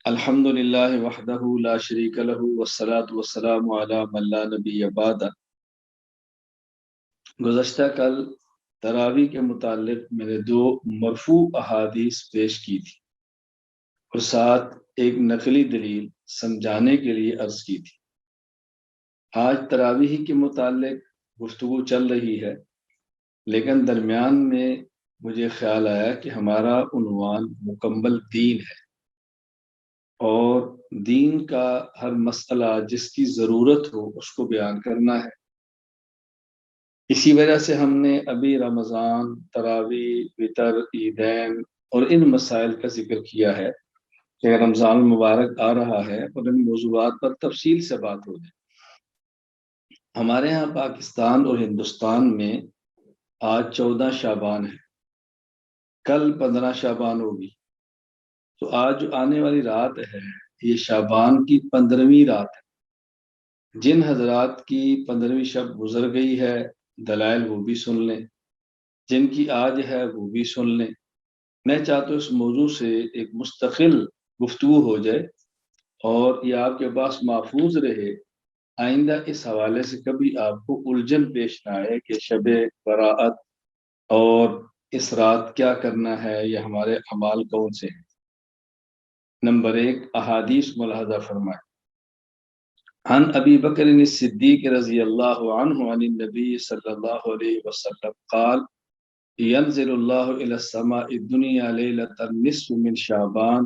الحمد للہ وحدہ لا شریک لہ والصلاة والسلام علی من لا نبی بعد۔ گزشتہ کل تراویح کے متعلق میں نے 2 مرفوع احادیث پیش کی تھی اور ساتھ ایک نقلی دلیل سمجھانے کے لیے عرض کی تھی۔ آج تراویح کے متعلق گفتگو چل رہی ہے، لیکن درمیان میں مجھے خیال آیا کہ ہمارا عنوان مکمل دین ہے اور دین کا ہر مسئلہ جس کی ضرورت ہو اس کو بیان کرنا ہے۔ اسی وجہ سے ہم نے ابھی رمضان، تراویح، وتر، عیدین اور ان مسائل کا ذکر کیا ہے کہ رمضان المبارک آ رہا ہے اور ان موضوعات پر تفصیل سے بات ہو جائے۔ ہمارے ہاں پاکستان اور ہندوستان میں آج 14 شعبان ہے، کل 15 شعبان ہوگی، تو آج جو آنے والی رات ہے یہ شعبان کی 15ویں رات ہے۔ جن حضرات کی 15ویں شب گزر گئی ہے دلائل وہ بھی سن لیں، جن کی آج ہے وہ بھی سن لیں۔ میں چاہتا ہوں اس موضوع سے ایک مستقل گفتگو ہو جائے اور یہ آپ کے پاس محفوظ رہے، آئندہ اس حوالے سے کبھی آپ کو الجھن پیش نہ آئے کہ شب براءت اور اس رات کیا کرنا ہے یا ہمارے اعمال کون سے ہیں۔ نمبر 1، احادیث ملاحظہ فرمائیں۔ عن ابی بکر الصدیق رضی اللہ عنہ عن النبی صلی اللہ علیہ وسلم قال ينزل الله إلى السماء الدنيا ليلة النصف من شعبان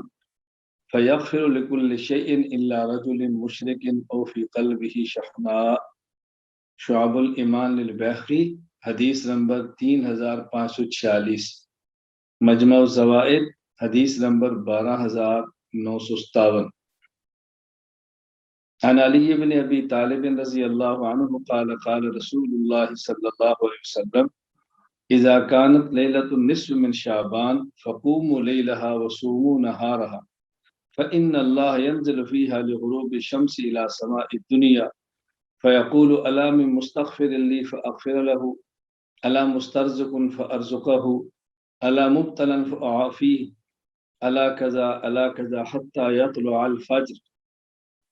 فيغفر لكل شيء إلا رجل مشرك أو في قلبه شحناء۔ شعب الایمان للبیہقی، حدیث نمبر 3546، مجمع الزوائد، حدیث نمبر 12957۔ عن علی بن ابی طالب رضی اللہ عنہ قال قال رسول اللہ صلی اللہ علیہ وسلم اذا كانت ليلة النصف من شعبان فقوموا ليلها وصوموا نهارها فإن الله ينزل فيها لغروب الشمس إلى سماء الدنيا فيقول ألا من مستغفر لي فأغفر له، ألا مسترزق فأرزقه، ألا مبتلا فأعافيه، ألا كذا ألا كذا حتى يطلع الفجر۔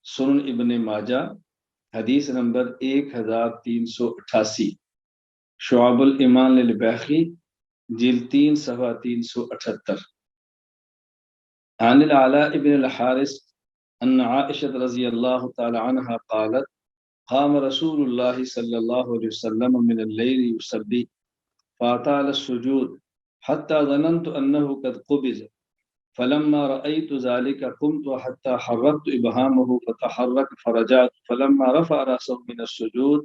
سنن ابن ماجہ، حدیث نمبر 1388، شعب الایمان للبیہقی، جلد 3 صفحہ 378۔ عن العلاء بن الحارث ان عائشة رضی اللہ تعالی عنہ قالت قام رسول اللہ صلی اللہ علیہ وسلم من الليل يصلي فأطال السجود حتى ظننت أنه قد قبض فلما رأيت ذلك قمت حتى حركت إبهامه فتحرك فرجعت فلما رفع رأسه من السجود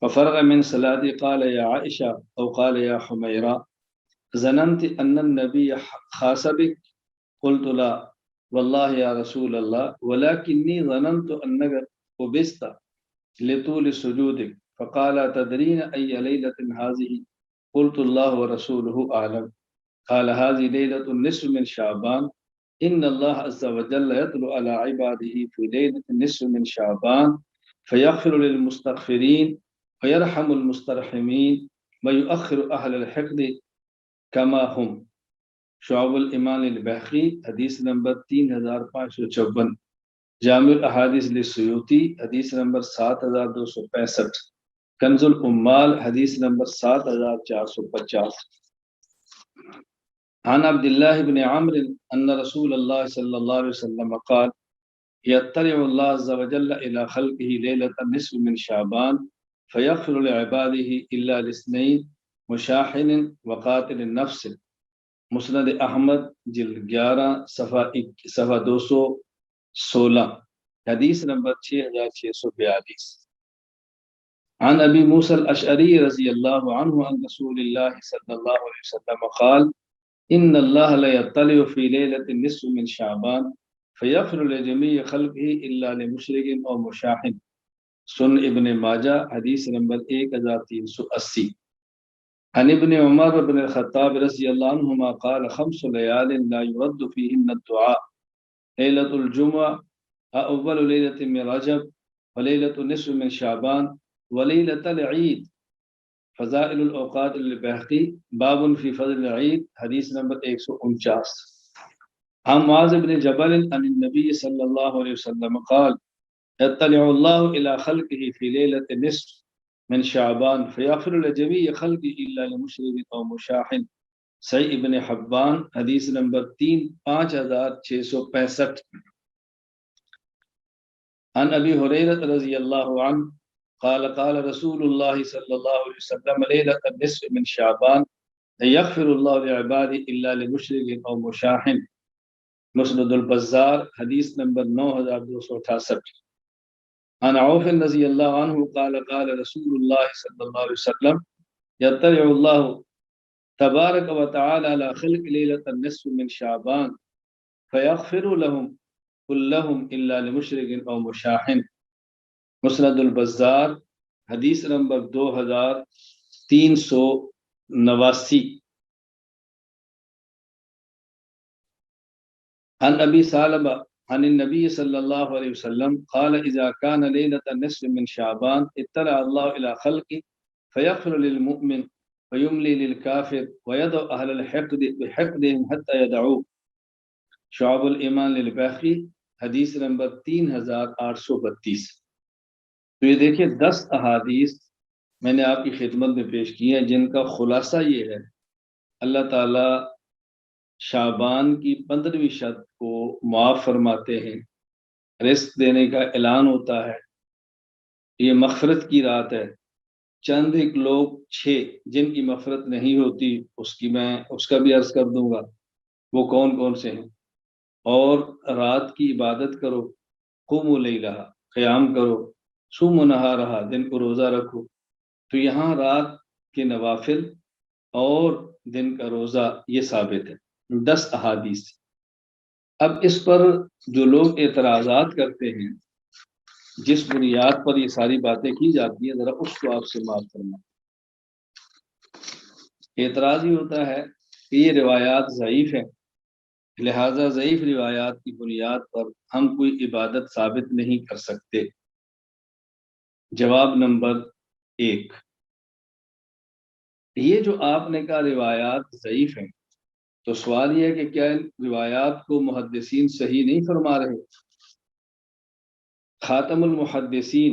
ففرغ من صلاته قال يا عائشة أو قال يا حميرة ظننت أن النبي خاصبك؟ قلت لا والله يا رسول الله ولكني ظننت أنك قبضت لطول سجودك، فقال تدرين أي ليلة هذه؟ قلت الله ورسوله أعلم، قال هذه ليلة النصف من شعبان، إن الله عز وجل يطلع على عباده في ليلة النصف من شعبان فيغفر للمستغفرين ويرحم المسترحمين ويؤخر أهل الحقد كما هم۔ شعب الایمان البیہقی، حدیث نمبر 3554، جامع الاحادیث للسیوطی، حدیث نمبر 7265، کنز الامال، حدیث نمبر 7450۔ عن عبد الله بن عمرو ان رسول الله صلى الله عليه وسلم قال يطلع الله عز وجل الى خلقه ليلة النصف من شعبان فيغفر لعباده الا الاثنين مشاحن وقاتل النفس، مسند احمد، جلد 11 صفحہ 216، حدیث نمبر 6642۔ عن ابی موسى الاشعری رضی اللہ عنہ عن رسول اللہ صلی اللہ علیہ وسلم قال ان اللہ لا يطلع في ليلة النصف من شعبان فيغفر لجميع خلقه الا لمشرك او مشاحن، سنن ابن ماجہ، حدیث نمبر 1380۔ عن ابن عمر بن الخطاب رضی اللہ عنہما قال 5 ليال لا يرد فيهن الدعاء، ليلة الجمعة، اول ليلة من رجب، وليلة النصف من شعبان، وليلة العيد۔ فضائل الاوقات للبیہقی، باب فی فضل العید، حدیث نمبر 149۔ عن معاذ بن جبل عن النبي صلى الله عليه وسلم قال يطلع الله إلى خلقه في ليلة النصف من شعبان فيغفر لجميع خلقه إلا لمشرك أو مشاح. صحیح ابن حبان حدیث نمبر 5665. عن ابی ہریرہ رضی اللہ عنہ قال قال رسول اللہ صلی اللہ علیہ وسلم لیلۃ النصف من شعبان یغفر اللہ لعباده الا لمشرک او مشاح. مسند البزار حدیث نمبر 9268. عن عوف رضی اللہ عنہ قال قال رسول اللہ صلی اللہ علیہ وسلم یطلع اللہ تبارک و تعالی علی خلق لیلۃ النصف من شعبان فیغفر لهم كلهم الا لمشرک او مشاح. مسند البزار حدیث نمبر 2389. عن ابی سالبہ عن النبی صلی اللہ علیہ وسلم قال اذا كان ليلة النصف من شعبان اطلع الله الى خلقه فيغفر للمؤمن ويملي للكافر ويدعو اهل الحقد بحقدهم حتى يدعوه. شعب الایمان للبیہقی حدیث نمبر 3832. تو یہ دیکھیے 10 احادیث میں نے آپ کی خدمت میں پیش کی ہیں جن کا خلاصہ یہ ہے اللہ تعالیٰ شعبان کی 15ویں شب کو معاف فرماتے ہیں، رزق دینے کا اعلان ہوتا ہے، یہ مغفرت کی رات ہے. چند ایک لوگ 6 جن کی مغفرت نہیں ہوتی اس کا بھی عرض کر دوں گا وہ کون کون سے ہیں. اور رات کی عبادت کرو، قوموا لیلہا قیام کرو، صوموا نہارہا دن کو روزہ رکھو. تو یہاں رات کے نوافل اور دن کا روزہ یہ ثابت ہے 10 احادیث. اب اس پر جو لوگ اعتراضات کرتے ہیں جس بنیاد پر یہ ساری باتیں کی جاتی ہیں ذرا اس کو آپ سے معاف کرنا. اعتراض یہ ہوتا ہے کہ یہ روایات ضعیف ہیں، لہذا ضعیف روایات کی بنیاد پر ہم کوئی عبادت ثابت نہیں کر سکتے. جواب نمبر 1، یہ جو آپ نے کہا روایات ضعیف ہیں تو سوال یہ ہے کہ کیا ان روایات کو محدثین صحیح نہیں فرما رہے؟ خاتم المحدثین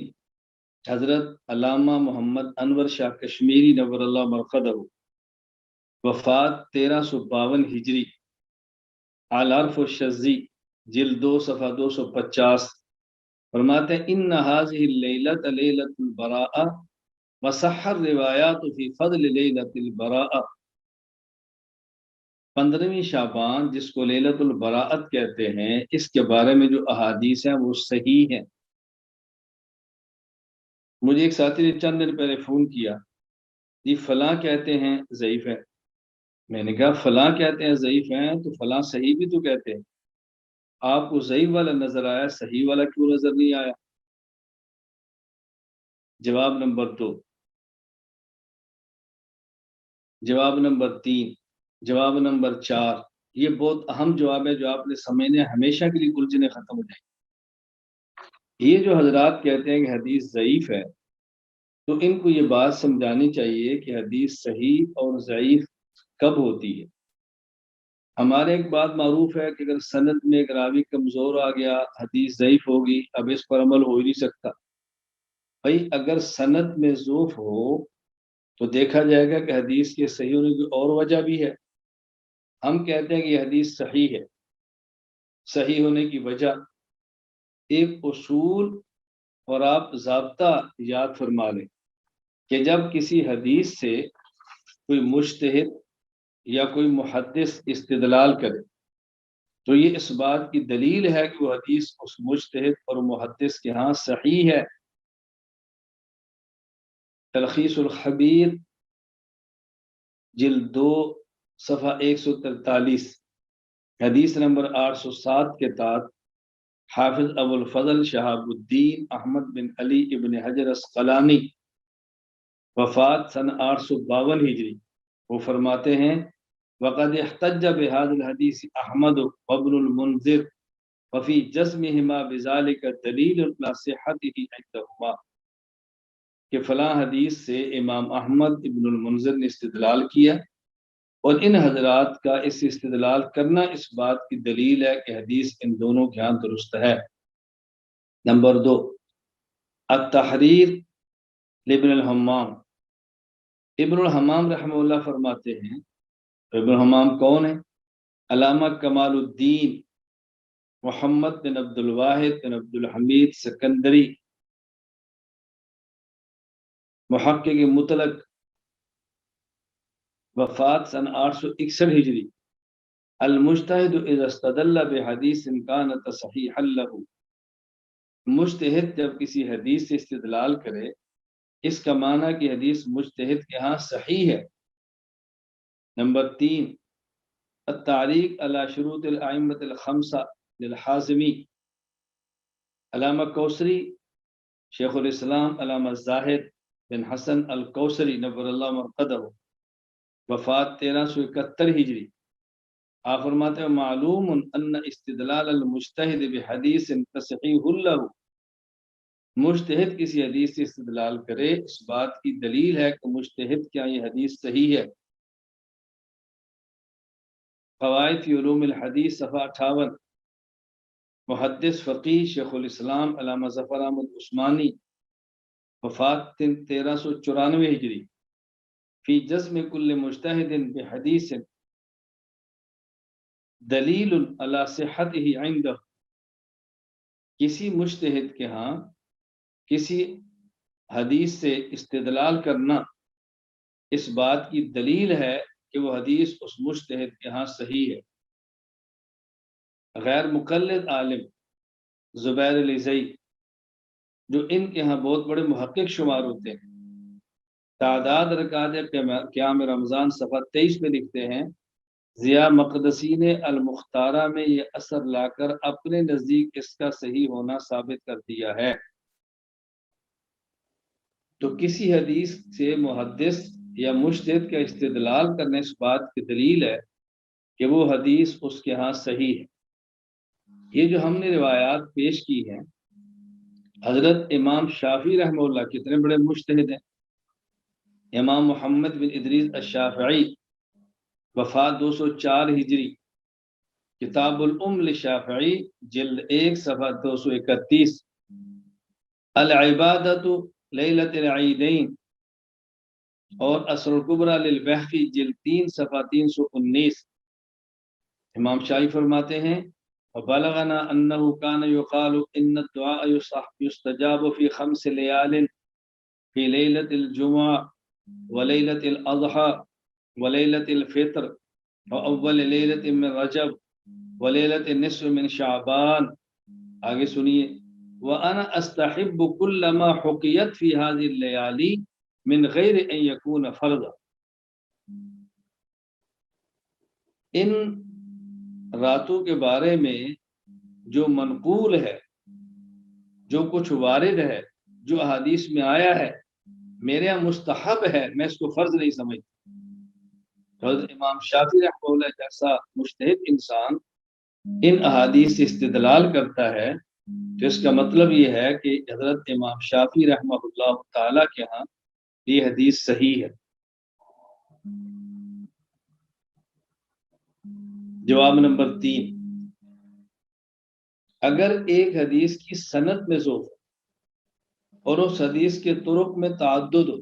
حضرت علامہ محمد انور شاہ کشمیری نور اللہ مرقدہ، وفات 1352 ہجری، العرف الشذی جلد 2 صفحہ 250، فرماتے ہیں ان هذه الليلة ليلة البراءة وصح الروایات فی فضل لیلۃ البراءة. 15ویں شعبان جس کو لیلۃ البراءت کہتے ہیں اس کے بارے میں جو احادیث ہیں وہ صحیح ہیں. مجھے ایک ساتھی نے چند دن پہلے فون کیا، جی فلاں کہتے ہیں ضعیف ہے. میں نے کہا فلاں کہتے ہیں ضعیف ہیں تو فلاں صحیح بھی تو کہتے ہیں، آپ کو ضعیف والا نظر آیا، صحیح والا کیوں نظر نہیں آیا؟ جواب نمبر 2. جواب نمبر 3. جواب نمبر 4. یہ بہت اہم جواب ہے جو آپ نے سمجھنے ہمیشہ کے لیے الجھنے ختم ہو جائیں. یہ جو حضرات کہتے ہیں کہ حدیث ضعیف ہے تو ان کو یہ بات سمجھانی چاہیے کہ حدیث صحیح اور ضعیف کب ہوتی ہے. ہمارے ایک بات معروف ہے کہ اگر سند میں ایک راوی کمزور آ گیا حدیث ضعیف ہوگی، اب اس پر عمل ہو ہی نہیں سکتا. بھائی اگر سند میں ضعف ہو تو دیکھا جائے گا کہ حدیث کے صحیح ہونے کی اور وجہ بھی ہے. ہم کہتے ہیں کہ یہ حدیث صحیح ہے، صحیح ہونے کی وجہ ایک اصول اور آپ ضابطہ یاد فرما لیں کہ جب کسی حدیث سے کوئی مجتہد یا کوئی محدث استدلال کرے تو یہ اس بات کی دلیل ہے کہ وہ حدیث اس مجتہد اور محدث کے ہاں صحیح ہے. تلخیص الخبیر جلد 2 صفحہ 143 حدیث نمبر 807 کے تحت حافظ ابو الفضل شہاب الدین احمد بن علی ابن حجر اسقلانی، وفات سن 852 ہجری، وہ فرماتے ہیں وقد احتج بهذا الحديث احمد وابن المنذر وفي جزمهما بذلك دلیل على صحته عندهما، کہ فلاں حدیث سے امام احمد ابن المنذر نے استدلال کیا اور ان حضرات کا اس سے استدلال کرنا اس بات کی دلیل ہے کہ حدیث ان دونوں کے ہاں درست ہے۔ نمبر 2، التحریر لابن الحمام۔ ابن الحمام رحمہ اللہ فرماتے ہیں، ابن الحمام کون ہے؟ علامہ کمال الدین محمد بن عبد الواحد بن عبد الحمید سکندری، محقق مطلق، وفات سن 861 ہجری۔ المجتہد اذا استدل بحدیث کانت صحیحا لہ، مجتہد جب کسی حدیث سے استدلال کرے اس کا معنی کہ حدیث مجتہد کے ہاں صحیح ہے۔ نمبر 3، التعلیق علی شروط الائمۃ الخمسہ للحازمی۔ علامہ کوثری، شیخ الاسلام علامہ زاہد بن حسن الکوثری نور اللہ مرقدہ، وفات 1371 ہجری۔ آپ فرماتے ہیں معلوم ان استدلال المجتہد بحدیث تصحیح لہ، مجتہد کسی حدیث سے استدلال کرے اس بات کی دلیل ہے کہ مجتہد کیا یہ حدیث صحیح ہے۔ قواعد فی علوم الحدیث صفحہ 58۔ محدث فقیہ شیخ الاسلام علامہ ظفر احمد عثمانی، وفات 1394 ہجری۔ فی جزم کل مجتہد بحدیث دلیل علی صحتہ عندہ، کسی مجتہد کے ہاں کسی حدیث سے استدلال کرنا اس بات کی دلیل ہے کہ وہ حدیث اس مجتہد کے ہاں صحیح ہے۔ غیر مقلد عالم زبیر الزئی، جو ان کے ہاں بہت بڑے محقق شمار ہوتے ہیں، تعداد رکعات قیام رمضان صفحہ 23 میں لکھتے ہیں، ضیاء مقدسی نے المختارہ میں یہ اثر لا کر اپنے نزدیک اس کا صحیح ہونا ثابت کر دیا ہے۔ تو کسی حدیث سے محدث یا مجتہد کا استدلال کرنے اس بات کی دلیل ہے کہ وہ حدیث اس کے ہاں صحیح ہے۔ یہ جو ہم نے روایات پیش کی ہیں، حضرت امام شافعی رحمہ اللہ کتنے بڑے مجتہد ہیں۔ امام محمد بن ادریس الشافعی، وفات 204 ہجری۔ کتاب الام للشافعی جلد 1 صفحہ 231۔ العبادۃ لیلۃ العیدین اور اثر الکبریٰ للبہقی جلد 3 صفحہ 319۔ امام شافعی فرماتے ہیں وبلغنا انه كان يقال ان الدعاء يستجاب في 5 ليال في ليلة الجمعة وليلة الأضحى وليلة الفطر وأول ليلة من رجب وليلة النصف من شعبان۔ آگے سنیے، وأنا أستحب كل ما حقيت في هذه الليالي من غير أن يكون فرضا۔ ان راتوں کے بارے میں جو منقول ہے، جو کچھ وارد ہے، جو احادیث میں آیا ہے، میرے یہاں مستحب ہے، میں اس کو فرض نہیں سمجھتا۔ حضرت امام شافعی رحمہ اللہ جیسا مجتہد انسان ان احادیث سے استدلال کرتا ہے تو اس کا مطلب یہ ہے کہ حضرت امام شافعی رحمہ اللہ تعالی کے ہاں یہ حدیث صحیح ہے۔ جواب نمبر 3، اگر ایک حدیث کی سند میں ضعف اور اس حدیث کے طرق میں تعدد ہو،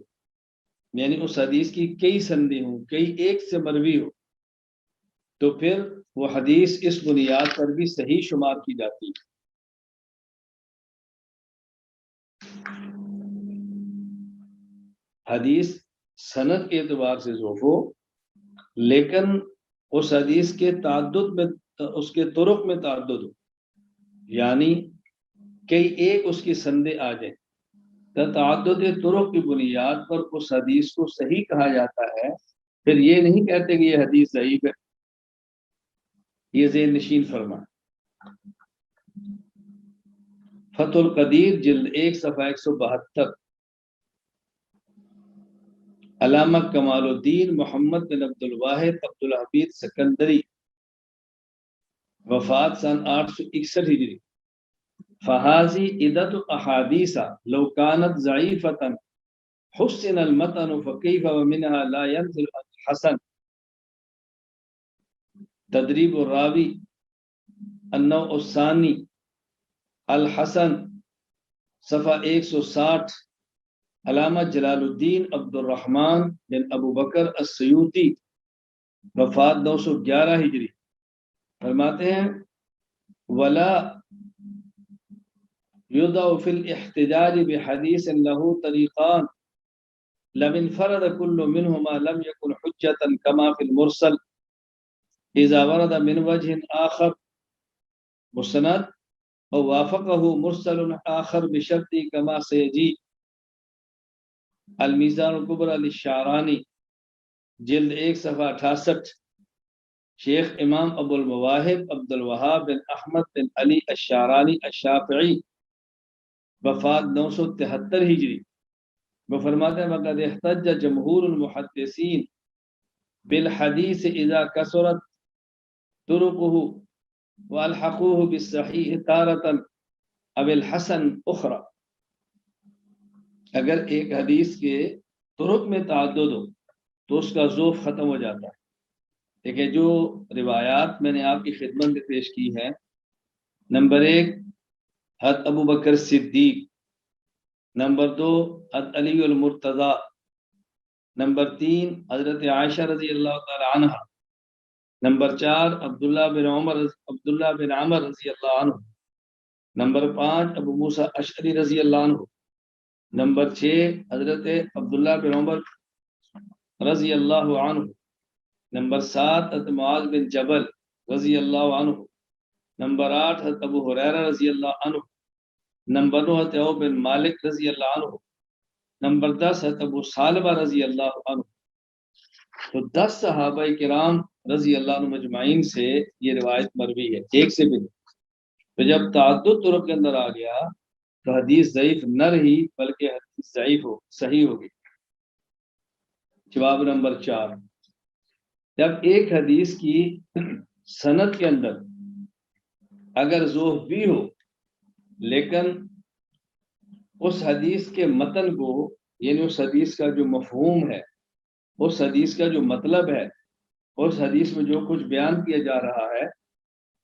یعنی اس حدیث کی کئی سندیں ہوں، کئی ایک سے مروی ہو، تو پھر وہ حدیث اس بنیاد پر بھی صحیح شمار کی جاتی ہے۔ حدیث سند کے اعتبار سے ضعف ہو لیکن اس حدیث کے تعدد میں، اس کے طرق میں تعدد ہو، یعنی کئی ایک اس کی سندیں آ جائیں، تو تعدد طرق کی بنیاد پر اس حدیث کو صحیح کہا جاتا ہے۔ پھر یہ نہیں کہتے کہ یہ حدیث ضعیف ہے۔ یہ ذہن نشین فرمائیں۔ فتح القدیر جلد 1 صفحہ 172۔ علامہ کمال الدین محمد بن عبد الواحد عبد الحمید سکندری، وفات سن 861 ہجری۔ فہذی عدت احادیث لو كانت ضعیفۃ حسن المتن فکیف ومنها لا ينزل الحسن۔ تدریب الراوی النوع الثانی الحسن صفحہ 160 علامہ جلال الدین عبد الرحمن بن ابو بکر السیوطی وفات 911 ہجری فرماتے ہیں ولا یدع فی الاحتجاج بحدیث له طریقان لم انفرد كل منهما لم يكن حجة كما في المرسل اذا ورد من وجه آخر مسند او وافقه مرسل آخر بشرط كما سيجي المیزان الکبری للشعرانی جلد 1 صفحہ 68 شیخ امام ابو المواہب عبد الوہاب بن احمد بن علی الشعرانی الشافعی وفات 973 ہجری وہ فرماتے ہیں وقد احتج جمہور المحدثین بالحدیث اذا کثرت طرقه والحقوه بالصحیح تارة او الحسن اخرى اگر ایک حدیث کے طرق میں تعدد ہو تو اس کا ذوف ختم ہو جاتا ہے۔ دیکھیں جو روایات میں نے آپ کی خدمت میں پیش کی ہے، نمبر 1 حضرت ابو بکر صدیق، نمبر 2 حضرت علی المرتضی، نمبر 3 حضرت عائشہ رضی اللہ تعالی عنہ، نمبر 4 عبداللہ بن عمر رضی اللہ عنہ، نمبر 5 ابو موسیٰ اشعری رضی اللہ عنہ، نمبر 6 حضرت عبداللہ بن عمر رضی اللہ عنہ، نمبر 7 حضرت معاذ بن جبل رضی اللہ عنہ، نمبر 8 حضرت ابو ہریرہ رضی اللہ عنہ، نمبر 9 حضرت عوف بن مالک رضی اللہ عنہ، نمبر 10 حضرت ابو سالبہ رضی اللہ عنہ۔ تو 10 صحابہ کرام رضی اللہ عنہ مجمعین سے یہ روایت مروی ہے، ایک سے بھی نہیں۔ تو جب تعدد طرق کے اندر آ گیا تو حدیث ضعیف نہ رہی بلکہ حدیث ضعیف صحیح ہوگی۔ جواب نمبر 4، جب ایک حدیث کی سند کے اندر اگر ضعف بھی ہو لیکن اس حدیث کے متن کو، یعنی اس حدیث کا جو مفہوم ہے، اس حدیث کا جو مطلب ہے، اس حدیث میں جو کچھ بیان کیا جا رہا ہے،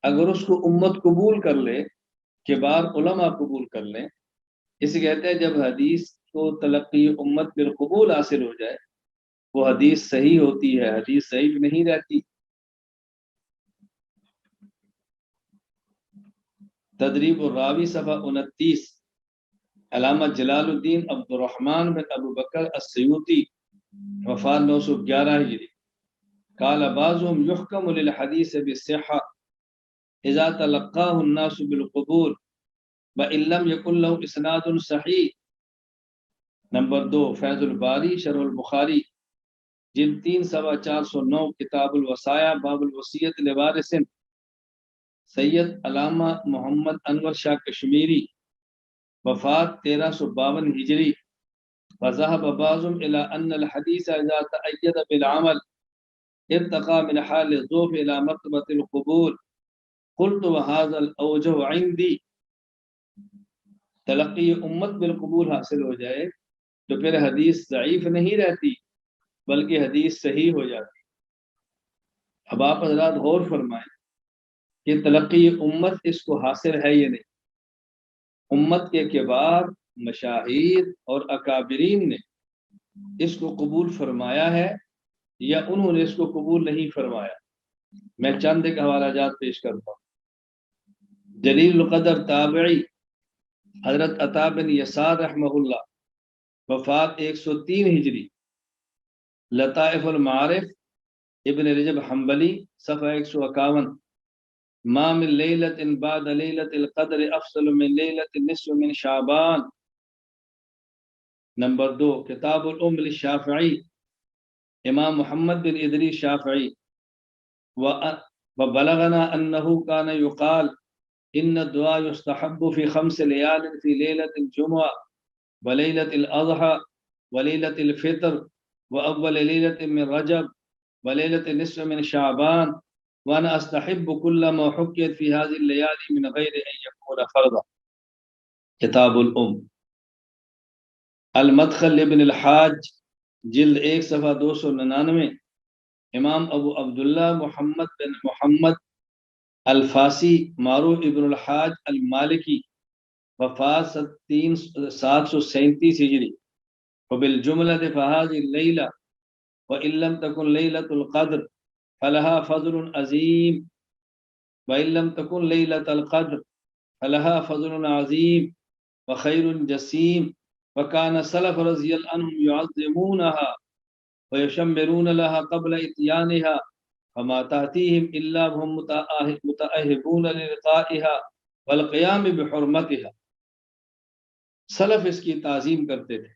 اگر اس کو امت قبول کر لے، کبار علماء قبول کر لیں، اسے کہتے ہیں جب حدیث کو تلقی امت بالقبول حاصل ہو جائے وہ حدیث صحیح ہوتی ہے، حدیث ضعیف نہیں رہتی۔ تدریب الراوی صفحہ 29 علامہ جلال الدین عبد الرحمن بن ابو بکر السیوطی وفات 911 ہجری قال بعضهم يحكم للحديث بالصحة اذا تلقاه الناس بالقبول وان لم يكن له اسناد صحيح۔ نمبر 2 فیض الباری شرح البخاری جلد 3 صفحہ 409 کتاب الوصایا باب الوصیت لوارث سید علامہ محمد انور شاہ کشمیری وفات 1352 ہجری وذهب بعضهم الى ان الحديث اذا تأيد بالعمل ارتقى من حال الضعف الى مرتبة القبول قلت وهذا الاوجه عندي۔ تلقی امت بالقبول حاصل ہو جائے تو پھر حدیث ضعیف نہیں رہتی بلکہ حدیث صحیح ہو جاتی۔ اب آپ حضرات غور فرمائیں کہ تلقی امت اس کو حاصل ہے یا نہیں۔ امت کے کبار مشاہیر اور اکابرین نے اس کو قبول فرمایا ہے یا انہوں نے اس کو قبول نہیں فرمایا۔ میں چند ایک حوالہ جات پیش کرتا ہوں۔ جلیل القدر تابعی حضرت عطا بن یسار رحمہ اللہ وفات 103 ہجری، لطائف المعارف ابن رجب حنبلی صفحہ 151 ما من لیلۃ بعد لیلۃ القدر افضل من لیلۃ النصف من شعبان۔ نمبر 2 کتاب الام للشافعی امام محمد بن ادریس شافعی وبلغنا انه كان يقال ان الدعاء يستحب في 5 ليال في ليلة الجمعة وليلة الأضحى وليلة الفطر وأول ليلة من رجب وليلة النصف من شعبان وأنا أستحب كل ما حكيت في هذه الليالي من غير أن يكون فرضا۔ کتاب الام المدخل ابن الحاج جلد 1 صفحہ 299 امام ابو عبداللہ محمد بن محمد الفاسی معروف ابن الحاج المالکی، وفات 737 ہجری. وبالجملة فهذه الليلة وإن لم تكن ليلة القدر فلها فضل عظيم، وإن لم تكن ليلة القدر فلها فضل عظيم وخير جسيم. وكان السلف رضي الله عنهم يعظمونها ويشمرون لها قبل إتيانها، فما تأتيهم إلا وهم متأهبون للقائها والقيام بحرمتها. سلف اس کی تعظیم کرتے تھے.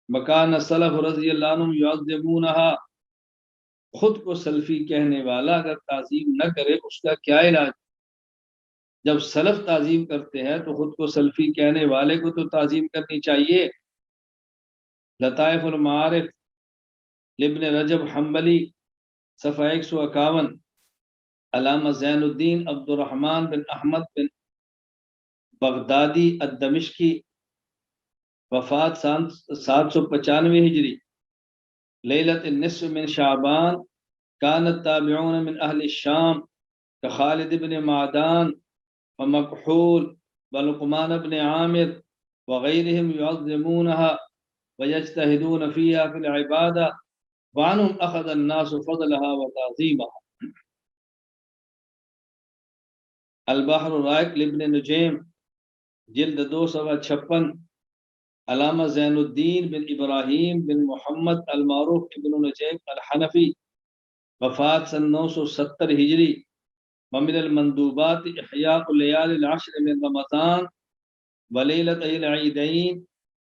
مکان سلف رضی اللہ عنہم یعظمونها، خود کو سلفی کہنے والا اگر تعظیم نہ کرے اس کا کیا علاج؟ جب سلف تعظیم کرتے ہیں تو خود کو سلفی کہنے والے کو تو تعظیم کرنی چاہیے. لطائف المعارف لابن رجب حنبلی صفحہ 151. علامہ زین الدین عبد الرحمن بن احمد بن بغدادی الدمشقی، وفات 795 ہجری. لیلت النصف من شعبان كانت تابعون من اہل الشام كخالد بن معدان ومكحول ولقمان بن عامر وغيرهم يعظمونها ويجتهدون فيها في العبادة، وعنهم أخذ الناس فضلها وتعظيمها. البحر الرائق لابن نجیم، جلد 256. علامہ زین الدین بن ابراہیم بن محمد المعروف ابن نجیم الحنفی، وفات 970 ہجری. ومن المندوبات احیاء لیال العشر من رمضان ولیلۃ العیدین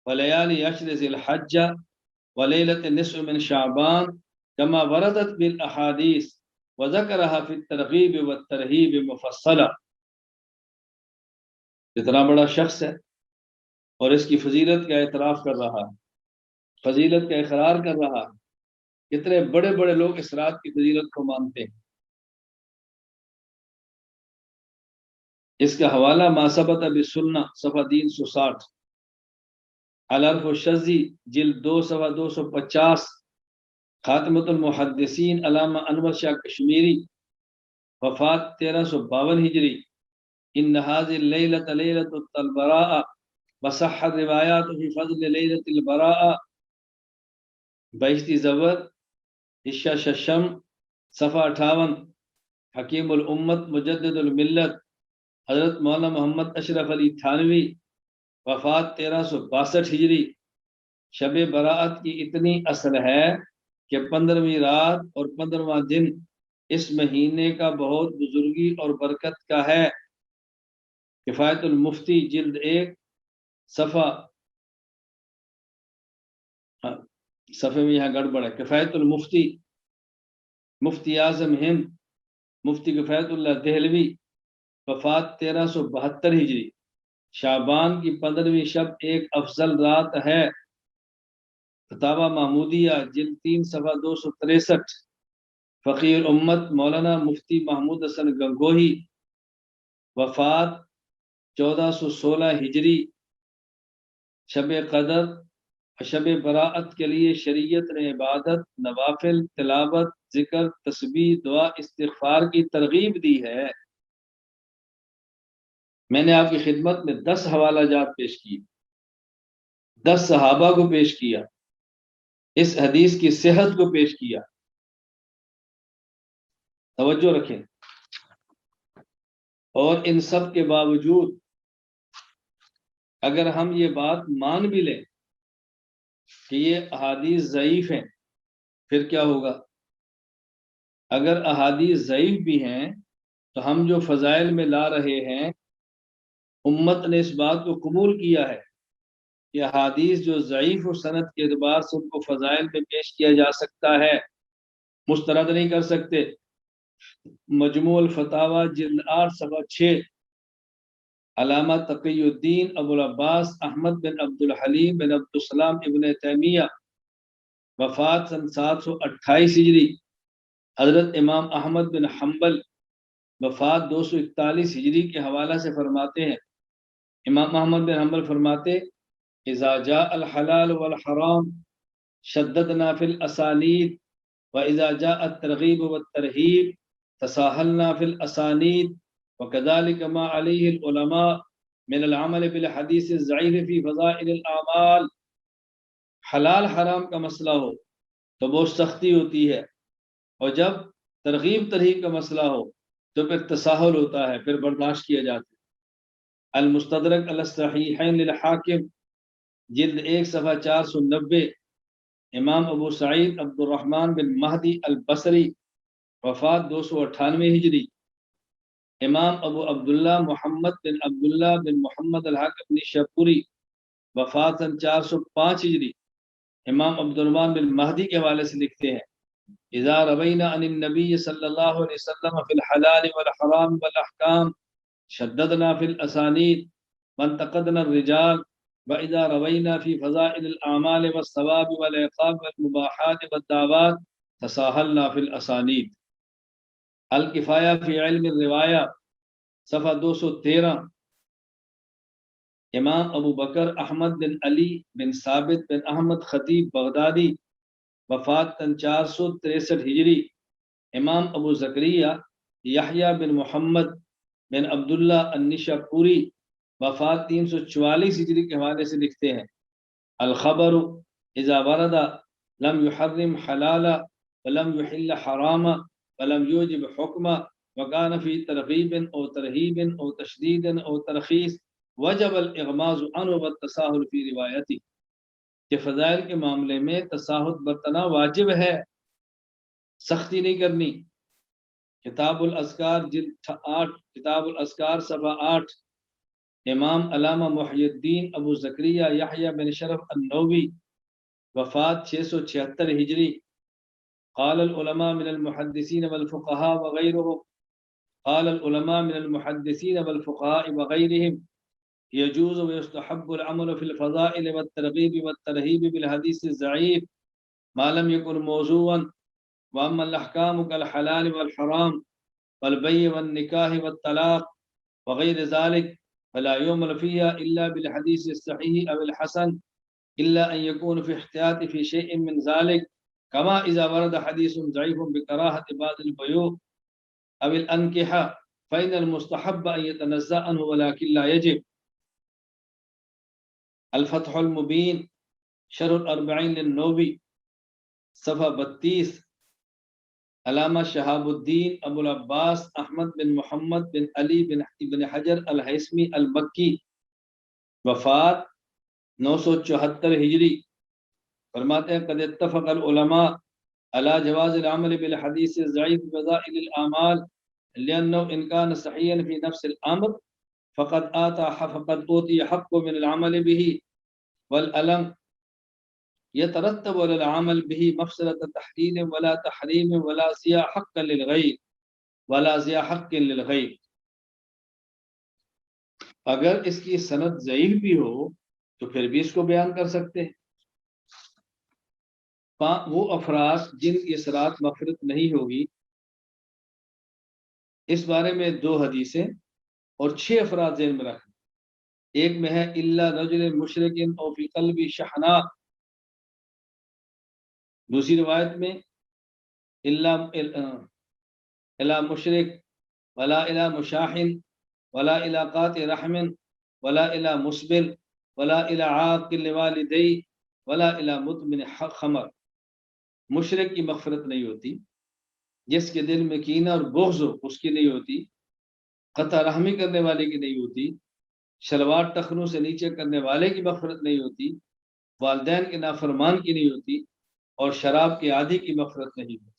ولیالی عشر ذی الحجہ ولیلۃ النصف من شعبان كما وردت بالاحادیث وذکرها فی الترغیب والترہیب مفصلہ. اتنا بڑا شخص ہے اور اس کی فضیلت کا اعتراف کر رہا ہے، فضیلت کا اقرار کر رہا ہے. کتنے بڑے بڑے لوگ اس رات کی فضیلت کو مانتے ہیں. اس کا حوالہ ما ثبت بالسنہ صفحہ 360. العرف الشذی جلد 2 صفحہ 250. خاتمۃ المحدثین علامہ انور شاہ کشمیری، وفات 1352 ہجری. ان هذه الليلة ليلة البراء وصح الروایات فی فضل لیلۃ البراء. بہشتی زور حشہ ششم صفحہ 58. حکیم الامت مجدد الملت حضرت مولانا محمد اشرف علی تھانوی، وفات 1362 ہجری. شب براءت کی اتنی اصل ہے کہ 15ویں رات اور 15واں دن اس مہینے کا بہت بزرگی اور برکت کا ہے. کفایت المفتی جلد 1 صفحہ صفحے میں یہاں گڑبڑ ہے. کفایت المفتی، مفتی اعظم ہند مفتی کفایت اللہ دہلوی، وفات 1372 ہجری. شعبان کی 15ویں شب ایک افضل رات ہے. فتاوی محمودیہ جلد 3 صفحہ 263. فقیر امت مولانا مفتی محمود حسن گنگوہی، وفات 1416 ہجری. شب قدر شب براءت کے لیے شریعت نے عبادت، نوافل، تلاوت، ذکر، تسبیح، دعا، استغفار کی ترغیب دی ہے. میں نے آپ کی خدمت میں 10 حوالہ جات پیش کی، 10 صحابہ کو پیش کیا، اس حدیث کی صحت کو پیش کیا. توجہ رکھیں. اور ان سب کے باوجود اگر ہم یہ بات مان بھی لیں کہ یہ احادیث ضعیف ہیں، پھر کیا ہوگا؟ اگر احادیث ضعیف بھی ہیں تو ہم جو فضائل میں لا رہے ہیں، امت نے اس بات کو قبول کیا ہے کہ احادیث جو ضعیف و سند کے اعتبار سے ان کو فضائل میں پیش کیا جا سکتا ہے، مسترد نہیں کر سکتے. مجموع الفتاوی جلد 8 صفحہ 6. علامہ تقی الدین ابو العباس احمد بن عبد الحلیم بن عبد السلام ابن تیمیہ، وفات 728 ہجری. حضرت امام احمد بن حنبل، وفات 241 ہجری کے حوالہ سے فرماتے ہیں، امام احمد بن حنبل فرماتے اذا جاء الحلال والحرام شددنا فی الاسانید وإذا جاء الترغيب والترهيب تساهلنا في الأسانيد وكذلك ما عليه العلماء من العمل بالحديث الضعيف في فضائل الأعمال. حلال حرام کا مسئلہ ہو تو بہت سختی ہوتی ہے، اور جب ترغیب ترہیب کا مسئلہ ہو تو پھر تساہل ہوتا ہے، پھر برداشت کیا جاتا ہے۔ المستدرک علی الصحیحین للحاکم جلد 1 صفحہ 490، امام ابو سعید عبد الرحمن بن مہدی البصری، وفات 298 ہجری۔ امام ابو عبداللہ محمد بن عبداللہ بن محمد الحق بن شیپوری، وفات سن 405 ہجری۔ امام عبد الرحمن بن مہدی کے حوالے سے لکھتے ہیں اذا روینا عن النبی صلی اللہ علیہ وسلم فی الحلال والحرام والاحکام شددنا فی الاسانید وانتقدنا الرجال، واذا روینا فی فضائل الاعمال والثواب والعقاب والمباحات والدعوات تساہلنا فی الاسانید۔ الکفایہ فی علم الروایہ صفحہ 213، امام ابو بکر احمد بن علی بن ثابت بن احمد خطیب بغدادی، وفات 463 ہجری۔ امام ابو زکریہ یحییٰ بن محمد بن عبداللہ النشاپوری، وفات 344 ہجری کے حوالے سے لکھتے ہیں الخبر اذا ورد لم يحرم حلالا ولم يحل حراما ولم يوجب حکما وكان في ترغیب او ترہیب او تشدید او ترخیص وجب الاغماض عنه والتساہل فی روایتی، کہ فضائل کے معاملے میں تساہل برتنا واجب ہے، سختی نہیں کرنی۔ کتاب الاذکار جلد 8، کتاب الاذکار صفحہ 8، امام علامہ محی الدین ابو زکریہ یحییٰ بن شرف النووی، وفات 676 ہجری۔ قال العلماء من المحدثین والفقہاء وغیرهم، قال العلماء من المحدثین والفقهاء وغيرهم يجوز ويستحب العمل في الفضائل والترغيب والترهيب بالحديث الضعيف ما لم يكن موضوعا، واما الاحكام كالحلال والحرام والبيع والنكاح والطلاق وغير ذلك فلا يعمل فيها الا بالحديث الصحيح او الحسن، الا ان يكون في احتياط في شيء من ذلك، كما اذا ورد حديث ضعيف بكراهة بعض البيوع او الانكحة فإن المستحب ان يتنزه عنه ولكن لا يجب۔ الفتح المبین شرح الاربعین للنووی صفحہ 32، علامہ شہاب الدین ابو العباس احمد بن محمد بن علی بن حجر الہیثمی المکی، وفات 974 ہجری، فرماتے ہیں قد اتفق العلماء على جواز العمل بالحدیث الضعیف بفضائل الاعمال لأنه إن كان صحيحا في نفس الأمر فقد أوتي حق من العمل به، والألم يترتب على العمل به مفسدة تحليل ولا تحريم ولا زيا حق للغير ولا زيا حق للغير۔ اگر اس کی سند ضعیف بھی ہو تو پھر بھی اس کو بیان کر سکتے ہیں۔ وہ افراد جن کی اثرات مغفرت نہیں ہوگی، اس بارے میں 2 حدیثیں اور 6 افراد ذہن میں رکھیں۔ ایک میں ہے الا رجل مشرک او فی قلبی شحناء، دوسری روایت میں الا مشرک ولا الا مشاحن ولا الا قاطع رحم ولا الا مسبل ولا الا عاق لوالدی ولا الا مدمن خمر۔ مشرک کی مغفرت نہیں ہوتی، جس کے دل میں کینہ اور بغض ہو اس کی نہیں ہوتی، قطع رحمی کرنے والے کی نہیں ہوتی، شلوار ٹخنوں سے نیچے کرنے والے کی مغفرت نہیں ہوتی، والدین کے نافرمان کی نہیں ہوتی، اور شراب کے عادی کی مغفرت نہیں ہوتی۔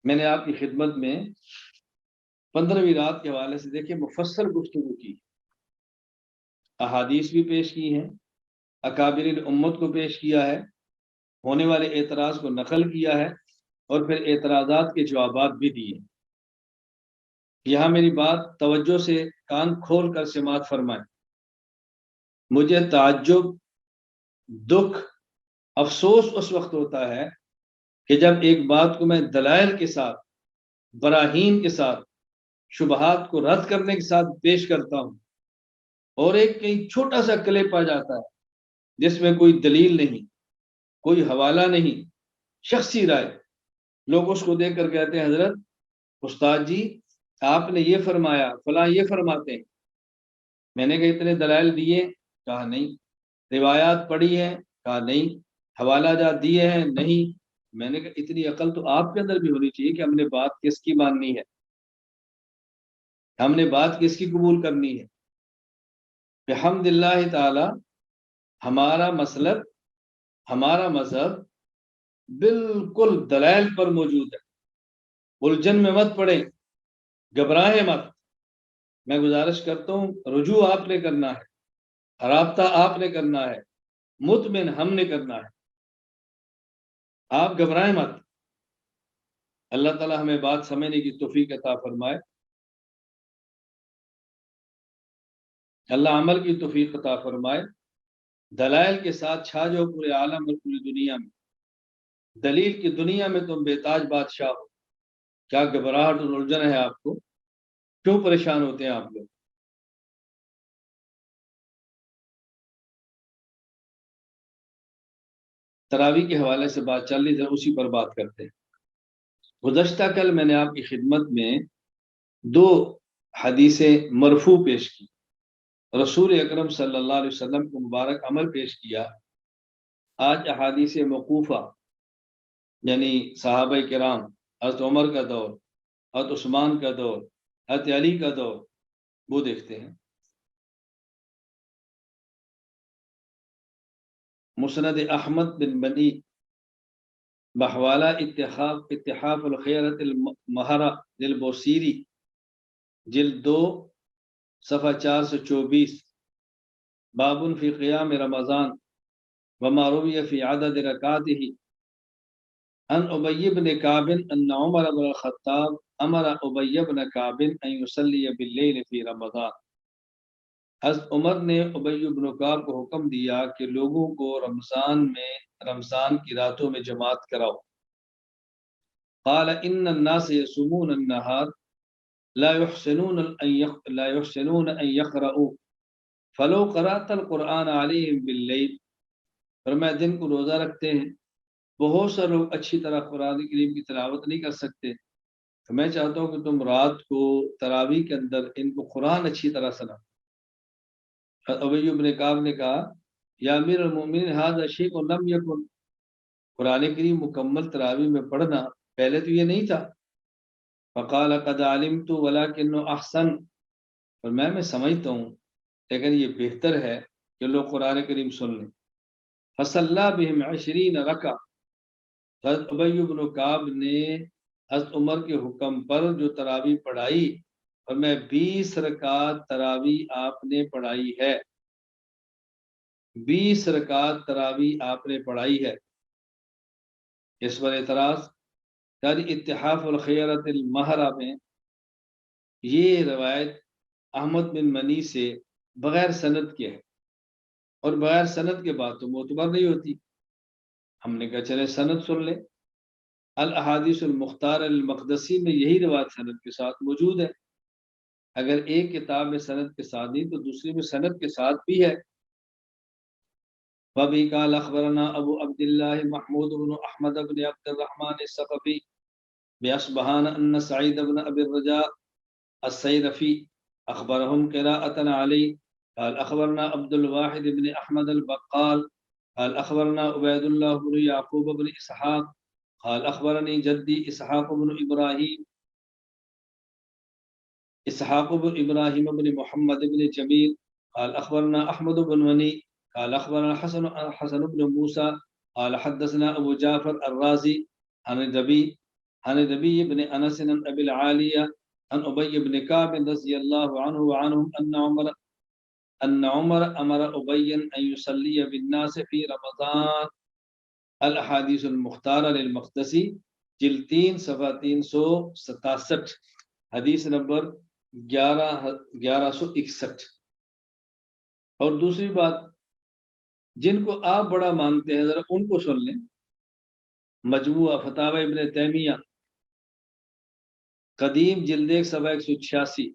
میں نے آپ کی خدمت میں 15ویں رات کے حوالے سے دیکھیں مفصل گفتگو کی، احادیث بھی پیش کی ہیں، اکابر امت کو پیش کیا ہے، ہونے والے اعتراض کو نقل کیا ہے، اور پھر اعتراضات کے جوابات بھی دیے۔ یہاں میری بات توجہ سے کان کھول کر سماعت فرمائیں۔ مجھے تعجب، دکھ، افسوس اس وقت ہوتا ہے کہ جب ایک بات کو میں دلائل کے ساتھ، براہین کے ساتھ، شبہات کو رد کرنے کے ساتھ پیش کرتا ہوں، اور ایک کہیں چھوٹا سا کلپ آ جاتا ہے جس میں کوئی دلیل نہیں، کوئی حوالہ نہیں، شخصی رائے. لوگ اس کو دیکھ کر کہتے ہیں حضرت استاد جی آپ نے یہ فرمایا، فلاں یہ فرماتے ہیں. میں نے کہا اتنے دلائل دیے؟ کہا نہیں. روایات پڑھی ہیں؟ کہا نہیں. حوالہ جات دیے ہیں؟ نہیں. میں نے کہا اتنی عقل تو آپ کے اندر بھی ہونی چاہیے کہ ہم نے بات کس کی ماننی ہے، ہم نے بات کس کی قبول کرنی ہے. بحمد اللہ تعالی ہمارا مسلک، ہمارا مذہب بالکل دلائل پر موجود ہے. الجھن میں مت پڑے، گھبرائیں مت. میں گزارش کرتا ہوں رجوع آپ نے کرنا ہے، رابطہ آپ نے کرنا ہے، مطمئن ہم نے کرنا ہے. آپ گھبرائیں مت. اللہ تعالی ہمیں بات سمجھنے کی توفیق عطا فرمائے. اللہ عمل کی توفیق عطا فرمائے. دلائل کے ساتھ چھا جاؤ پورے عالم اور پوری دنیا میں. دلیل کی دنیا میں تم بے تاج بادشاہ ہو. کیا گھبراہٹ اور الجھن ہے آپ کو؟ کیوں پریشان ہوتے ہیں آپ لوگ؟ تراویح کے حوالے سے بات چل رہی ہے، اسی پر بات کرتے ہیں. گزشتہ کل میں نے آپ کی خدمت میں 2 حدیثیں مرفوع پیش کی، رسول اکرم صلی اللہ علیہ وسلم کو مبارک عمل پیش کیا. آج احادیث موقوفہ یعنی صحابہ کرام، حضرت عمر کا دور، حضرت عثمان کا دور، حضرت علی کا دور، وہ دیکھتے ہیں. مسند احمد بن بنی بحوالہ اتحاف الخیرت المہرہ للبوصیری، جلد 2 صفحہ 424. باب فی قیام رمضان وما روی فی عدد رکعاته ان ابی بن کعب ان عمر بن الخطاب امر ابی بن کعب ان یصلی باللیل فی رمضان. حضرت عمر نے ابی بن کعب کو حکم دیا کہ لوگوں کو رمضان کی راتوں میں جماعت کراؤ. قال ان الناس يصومون النهار لا يحسنون ان يقرؤوا فلو قرأت القرآن عليهم باللیل. فرمایا دن کو روزہ رکھتے ہیں، بہت سے لوگ اچھی طرح قرآن کریم کی تلاوت نہیں کر سکتے، تو میں چاہتا ہوں کہ تم رات کو تراویح کے اندر ان کو قرآن اچھی طرح سنا. ابی بن کعب نے کہا یا امیر المومنین ھذا شیء لم یکن، قرآن کریم مکمل تراویح میں پڑھنا پہلے تو یہ نہیں تھا. فقال قد علمت ولكن احسن، اور میں سمجھتا ہوں لیکن یہ بہتر ہے کہ لوگ قرآن کریم سن لیں. فصلی بہم 20 رکعہ، حضرت ابی بن کعب نے حضرت عمر کے حکم پر جو تراویح پڑھائی، اور میں 20 رکعت تراویح آپ نے پڑھائی ہے، 20 رکعت تراویح آپ نے پڑھائی ہے. اس پر اعتراض یعنی اتحاف الخیرت المہرہ میں یہ روایت احمد بن منی سے بغیر سند کے ہے، اور بغیر سند کے بعد تو معتبر نہیں ہوتی. ہم نے کہا چلے سند سن لیں. الاحادیث المختار المقدسی میں یہی روایت سند کے ساتھ موجود ہے. اگر ایک کتاب میں سند کے ساتھ نہیں تو دوسری میں سند کے ساتھ بھی ہے. وبی قال اخبرنا ابو عبد الله محمود بن احمد بن عبد الرحمن الثقفي باصبهان ان سعيد بن ابي الرجاء السيرفي اخبرهم قراءة علي قال اخبرنا عبد الواحد بن احمد البقال قال اخبرنا عبيد الله بن يعقوب بن اسحاق قال اخبرني جدي اسحاق بن ابراهيم بن محمد بن جميل قال اخبرنا احمد بن مني قال اخبرنا حسن بن موسى قال حدثنا ابو جعفر الرازي عن النبي بن انس بن ابي العاليه عن ابي بن كعب رضي الله عنه وعنهم ان عمر امر ابي ان يصلي بالناس في رمضان. الاحاديث المختارہ للمقدسی، جلد 3 صفحہ 367، حدیث نمبر 1161. اور دوسری بات، جن کو آپ بڑا مانتے ہیں ذرا ان کو سن لیں. مجموعہ فتاوی ابن تیمیہ قدیم جلد 1 صفحہ 186،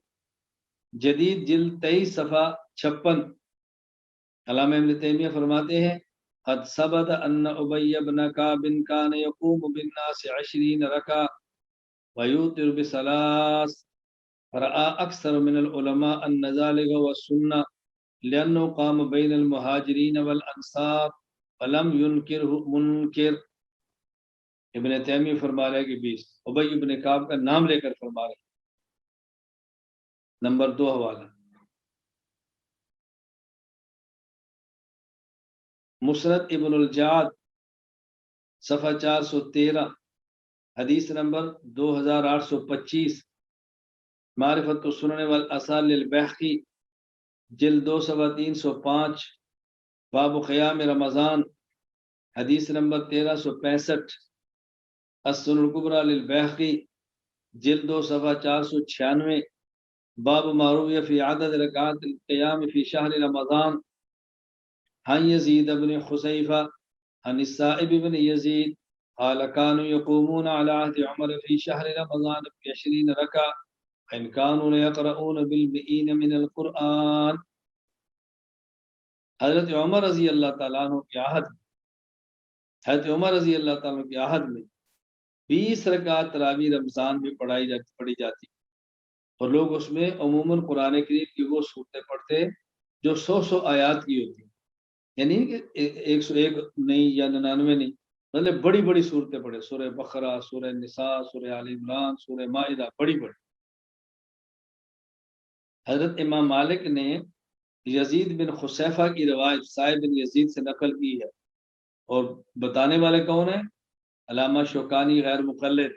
جدید جلد 23 صفحہ 56. علامہ ابن تیمیہ فرماتے ہیں قد ثبت ان ابی بن کعب کان یقوم بالناس 20 رکعہ ویوتر بثلاث فرآ اکثر من العلماء ان ذلك هو السنہ لانه قام بین المہاجرین والانصار فلم ينکره منکر۔ ابن تیمیہ فرما رہے کہ 20 ابی ابن کعب کا نام لے کر فرما رہے۔ نمبر 2 حوالہ مسرد ابن الجعد صفحہ 413 حدیث نمبر 2825، معرفت السنن والآثار للبیہقی جلد 2 صفحہ 305، باب قیام رمضان حدیث نمبر 1365، السنن الکبریٰ للبیہقی جلد 2 صفحہ 496، باب ما روی فی عدد رکعات القیام فی شہر رمضان، عن یزید بن خصیفہ عن السائب بن یزید قال كانوا يقومون على عهد عمر في شهر رمضان ب20 ركعة وإن كانوا ليقرؤون بالمئين من القرآن۔ حضرت عمر رضی اللہ تعالیٰ عنہ کی عہد کی عہد میں 20 رکعت تراویح رمضان میں پڑھی جاتی اور لوگ اس میں عموماً قرآن کریم کی وہ صورتیں پڑھتے جو 100 آیات کی ہوتی، یعنی کہ 101 نہیں یا 99 نہیں، مطلب بڑی بڑی صورتیں پڑھے، سورہ بقرہ، سورہ نساء، سورہ آل عمران، سورہ مائدہ، بڑی بڑی۔ حضرت امام مالک نے یزید بن خصیفہ کی روایت سائب بن یزید سے نقل کی ہے، اور بتانے والے کون ہیں؟ علامہ شوکانی غیر مقلد۔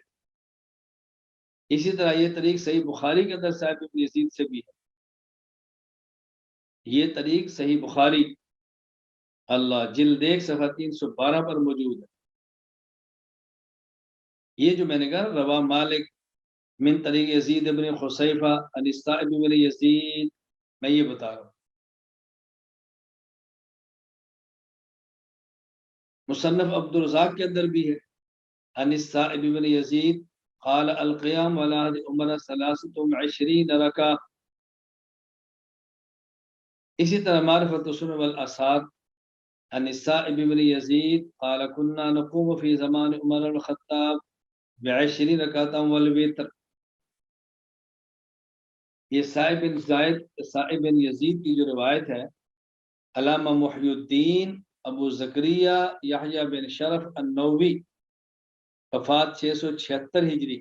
اسی طرح یہ طریق صحیح بخاری کے اندر سائب بن یزید سے بھی ہے، یہ طریق صحیح بخاری اللہ جلد 1 صفحہ 312 پر موجود ہے۔ یہ جو میں نے کہا روا مالک من طریق یزید بن خصیفہ عن السائب بن یزید، میں یہ بتا رہا ہوں۔ مصنف عبد الرزاق کے اندر بھی ہے عن السائب بن یزید قال القیام علی عہد عمر 23 رکعہ۔ اسی طرح معرفت السنن والآثار عن السائب بن یزید قال كنا نقوم في زمان عمر الخطاب ب20 رکعة والوتر۔ یہ سائب بن یزید کی جو روایت ہے، علامہ محی الدین ابو زکریہ یحییٰ بن شرف النووی وفات 676 ہجری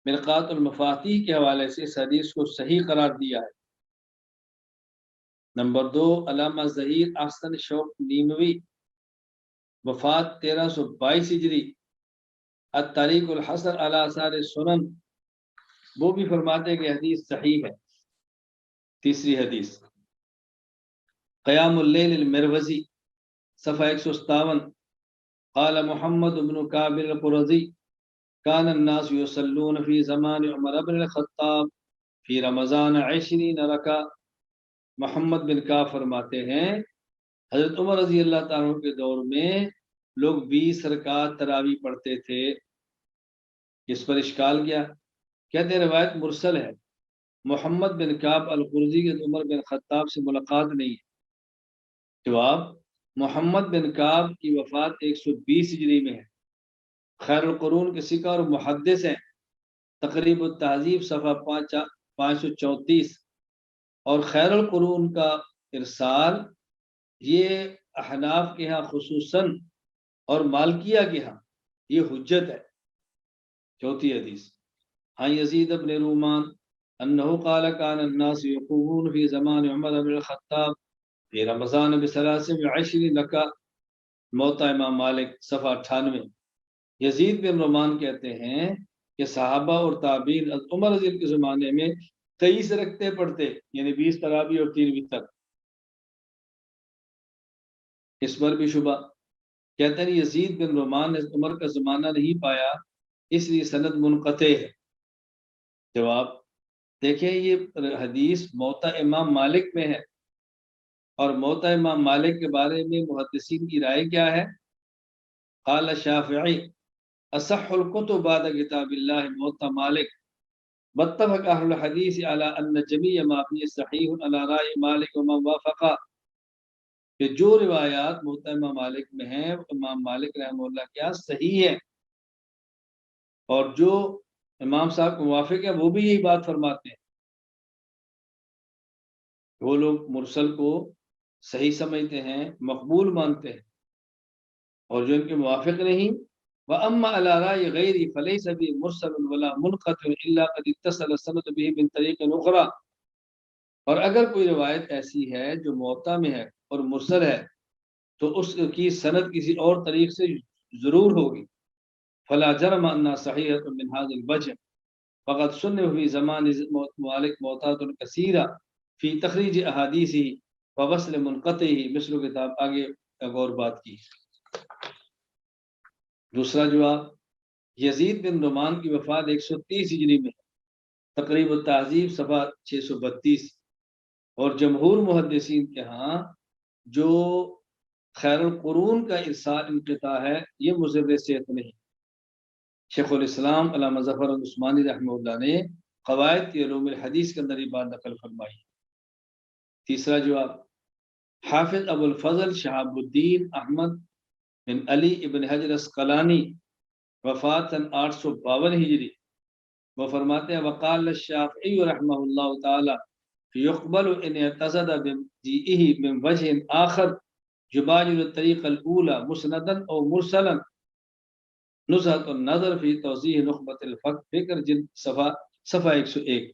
مرقات المفاتیح کے حوالے سے اس حدیث کو صحیح قرار دیا ہے۔ نمبر 2 علامہ ظہیر احسن شوق نیموی وفات 1322 ہجری الطریق الحسن علی آثار سنن، وہ بھی فرماتے ہیں کہ حدیث صحیح ہے۔ تیسری حدیث قیام اللیل المروزی صفحہ 157، قال محمد بن کعب القرظی كان الناس يصلون في زمان عمر بن الخطاب في رمضان 20 ركعة۔ محمد بن کعب فرماتے ہیں حضرت عمر رضی اللہ تعالیٰ کے دور میں لوگ 20 رکعت تراویح پڑھتے تھے۔ اس پر اشکال کیا؟ کہتے ہیں روایت مرسل ہے، محمد بن کعب القرظی کے عمر بن خطاب سے ملاقات نہیں ہے۔ جواب، محمد بن کعب کی وفات 120 ہجری میں ہے، خیر القرون کے سکہ اور محدث ہیں، تقریب التہذیب صفحہ 534، اور خیر القرون کا ارسال یہ احناف کے ہاں خصوصاً اور مالکیہ کے ہاں یہ حجت ہے۔ چوتھی حدیث عن یزید بن رومان انه قال كان الناس يقومون في زمان عمر بن الخطاب في رمضان ب23 ركعة، موطا امام مالک صفحہ 98۔ یزید بن رومان کہتے ہیں کہ صحابہ اور تابعین عمر رضی اللہ کے زمانے میں 23 رکعتیں پڑھتے، یعنی 20 تراویح اور 3 وتر۔ اس پر بھی شبہ، کہتے ہیں یزید بن رومان نے عمر کا زمانہ نہیں پایا، اس لیے سند منقطع ہے۔ جواب، دیکھیں یہ حدیث موطا امام مالک میں ہے، اور موطا امام مالک کے بارے میں محدثین کی رائے کیا ہے؟ قال شافعی اصح الکتب بعد کتاب اللہ موطا مالک، واتفق اہل الحدیث علی ان جمیع ما فی صحیح علی رائے مالک ومن وافق کہ جو روایات موطا امام مالک میں ہیں وہ امام مالک رحمہ اللہ کے یہاں صحیح ہے، اور جو امام صاحب کو موافق ہے وہ بھی یہی بات فرماتے ہیں. وہ لوگ مرسل کو صحیح سمجھتے ہیں، مقبول مانتے ہیں، اور جو ان کے موافق نہیں. وَأَمَّا عَلَىٰ رَأْيِ غَيْرِهِ فَلَيْسَ بِهِ مُرْسَلٌ وَلَا مُنْقَطِعٌ إِلَّا قَدِ اتصل السند بِهِ مِنْ طَرِيقٍ أُخْرَىٰ. اور اگر کوئی روایت ایسی ہے جو موطا میں ہے اور مرسل ہے تو اس کی سند کسی اور طریق سے ضرور ہوگی. فَلَا جَرْمَ أَنَّهَا صَحِيحَةٌ مِنْ هَٰذَا الْوَجْهِ فَقَدْ صُنِّفَ فِي زَمَانِ مالک موطأۃ کثیرہ فی تخریج احادیثہ ووصل منقطعہ. مثل کتاب آگے ایک اور بات کی. دوسرا جواب، یزید بن نعمان کی وفات 130 ہجری میں، تقریب التہذیب صفحہ 632. اور جمہور محدثین کے ہاں جو خیر القرون کا ارسال انقطاع ہے یہ مضر صحت نہیں. شیخ الاسلام علامہ ظفر عثمانی رحمہ اللہ نے قواعد کی علوم الحدیث کے اندر یہ بات نقل فرمائی. تیسرا جواب، حافظ ابو الفضل شہاب الدین احمد بن علی ابن حجر اسقلانی وفات سن 852 ہجری، وہ فرماتے ہیں وقال الشافعی رحمہ اللہ تعالی یقبل ان اعتزد بمجیئہ من وجہ آخر یباین الطریق الاولی مسندا او مرسلا نزہۃ النظر فی توضیح نخبۃ الفکر جلد صفحہ 101.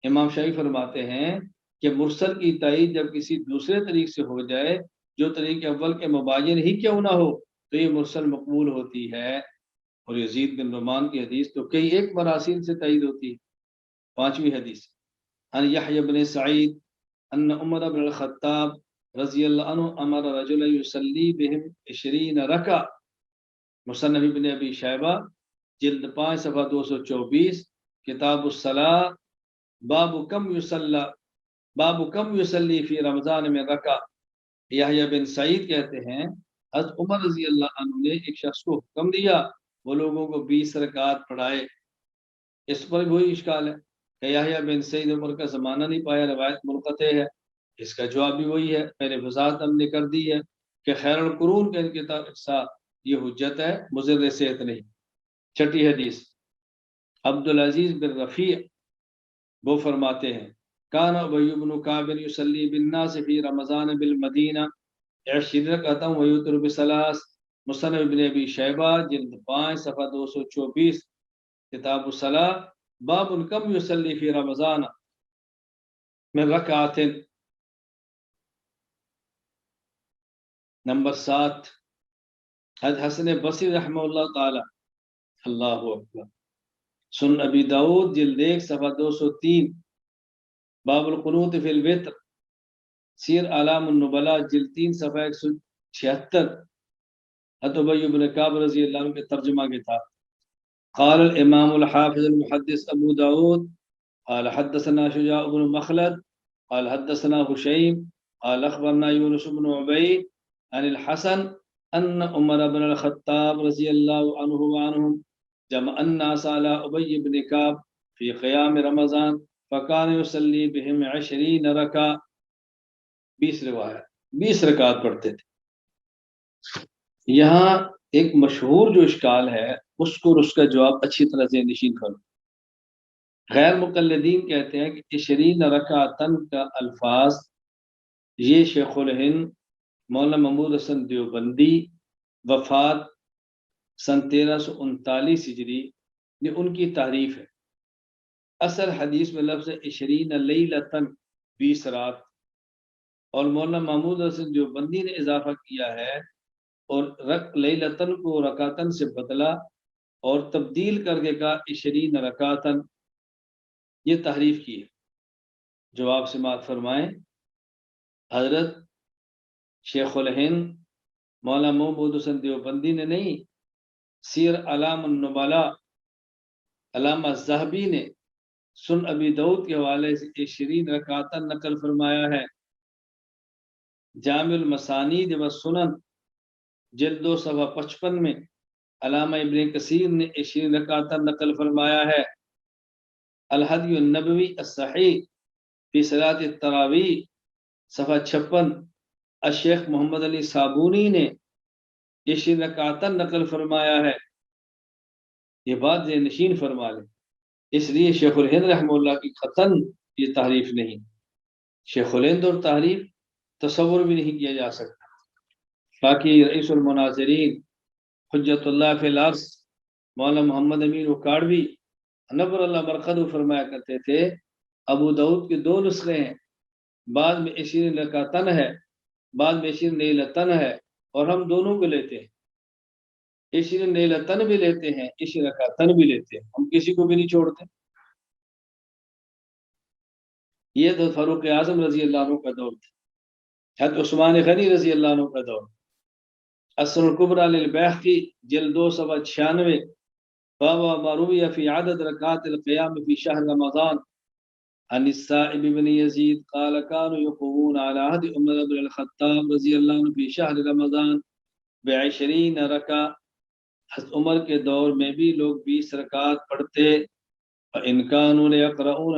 امام شافعی فرماتے ہیں کہ مرسل کی تائید جب کسی دوسرے طریق سے ہو جائے جو طریق اول کے مباین ہی کیوں نہ ہو تو یہ مرسل مقبول ہوتی ہے. اور یزید بن نعمان کی حدیث تو کئی ایک مراسیل سے تائید ہوتی ہے. پانچویں حدیث، ان یحیی بن سعید ان عمر بن الخطاب رضی اللہ عنہ امر رجلا یصلی بهم 20 رکعہ. مصنف ابن ابی شیبہ جلد 5 صفحہ 224، کتاب الصلاۃ، باب کم یصلی فی رمضان میں رکعہ. یحییٰ بن سعید کہتے ہیں حضرت عمر رضی اللہ عنہ نے ایک شخص کو حکم دیا وہ لوگوں کو 20 رکعات پڑھائے. اس پر وہی اشکال ہے کہ یحییٰ بن سعید عمر کا زمانہ نہیں پایا، روایت منقطع ہے. اس کا جواب بھی وہی ہے، پہلے وضاحت ہم نے کر دی ہے کہ خیر القرون کا انقطاع یہ حجت ہے، مضر صحت نہیں. چھٹی حدیث، عبدالعزیز بن رفیع وہ فرماتے ہیں کان ابی بن کعب یصلی بالناس فی رمضان بالمدینہ 20 رکعۃ ویوتر بثلاث. مصنف ابن ابی شیبہ جلد 5 صفحہ 224، کتاب الصلاۃ، باب کم یصلی فی رمضان من رکعات. نمبر 7، حضرت حسن بصری رحمہ اللہ تعالی، اللہ اکبر، سن ابی داؤد جلد 1 صفحہ 203، باب القنوت فی الوتر، سیر اعلام النبلاء جلد 3 صفحہ 176. حضرت ابی بن کعب رضی اللہ عنہ کے ترجمہ کے تھا. قال الامام الحافظ المحدث ابو داؤد قال حدثنا شجاع بن مخلد قال حدثنا هشيم قال اخبرنا يونس بن عبيد عن الحسن ان عمر بن الخطاب رضی اللہ عنہ وعنهم جمع الناس على ابی بن کعب فی قیام رمضان فکان یصلی بهم 20 رکعہ. 20 روایت 20 رکعات پڑھتے تھے. یہاں ایک مشہور جو اشکال ہے اس کو اس کا جواب اچھی طرح سے نشین کرو. غیر مقلدین کہتے ہیں کہ 20 رکعتن کا الفاظ یہ شیخ الہند مولانا محمود حسن دیوبندی وفات سن 1339 ہجری یہ ان کی تعریف ہے. اصل حدیث میں لفظ 20 لیلتن 20 رات، اور مولانا محمود حسن دیوبندی نے اضافہ کیا ہے اور لیلتن کو رکعتن سے بدلا اور تبدیل کر کے کہا 20 رکعتن. یہ تحریف کی ہے. جواب سماعت فرمائیں، حضرت شیخ الہند مولانا محمود حسن دیوبندی نے نہیں، سیر اعلام النبلاء علامہ ذہبی نے سن ابی داؤد کے حوالے سے 20 رکعتن نقل فرمایا ہے. جامع المسانید و سنن جلد 2 صفحہ 55 میں علامہ ابن کثیر نے 20 رکعتن نقل فرمایا ہے. الہدی النبوی الصحیح فی صلاۃ التراویح صفحہ 56، الشیخ محمد علی صابونی نے 20 رکعتن نقل فرمایا ہے، یہ بات ذہن نشین فرما لیں۔ اس لیے شیخ الہند رحمہ اللہ کی قطعاً یہ تحریف نہیں، شیخ الہند اور تحریف تصور بھی نہیں کیا جا سکتا۔ باقی رئیس المناظرین حجت اللہ فی الارض مولانا محمد امین اکاڑوی نبر اللہ مرقد فرمایا کرتے تھے، ابو داؤد کے 2 نسخے ہیں، بعد میں 20 رکعتن ہے، بعد میں 20 لیلتن ہے، اور ہم دونوں کو لیتے ہیں، 20 لیلتن بھی لیتے ہیں، 20 رکعتن بھی لیتے ہیں، ہم کسی کو بھی نہیں چھوڑتے۔ یہ تو فاروق اعظم رضی اللہ عنہ کا دور تھا، حضرت عثمان غنی رضی اللہ عنہ کا دور، اصل الکبریٰ للبیہقی جلد 296، باب ما روی فی عدد رکعات القیام فی شہر رمضان عن السائب بن یزید قال كانوا يقومون على عهد عمر بن الخطاب رضی اللہ عنہ فی شہر رمضان ب20 رکعہ، حضرت عمر کے دور میں بھی لوگ 20 رکعات پڑھتے، فإن كانوا ليقرؤون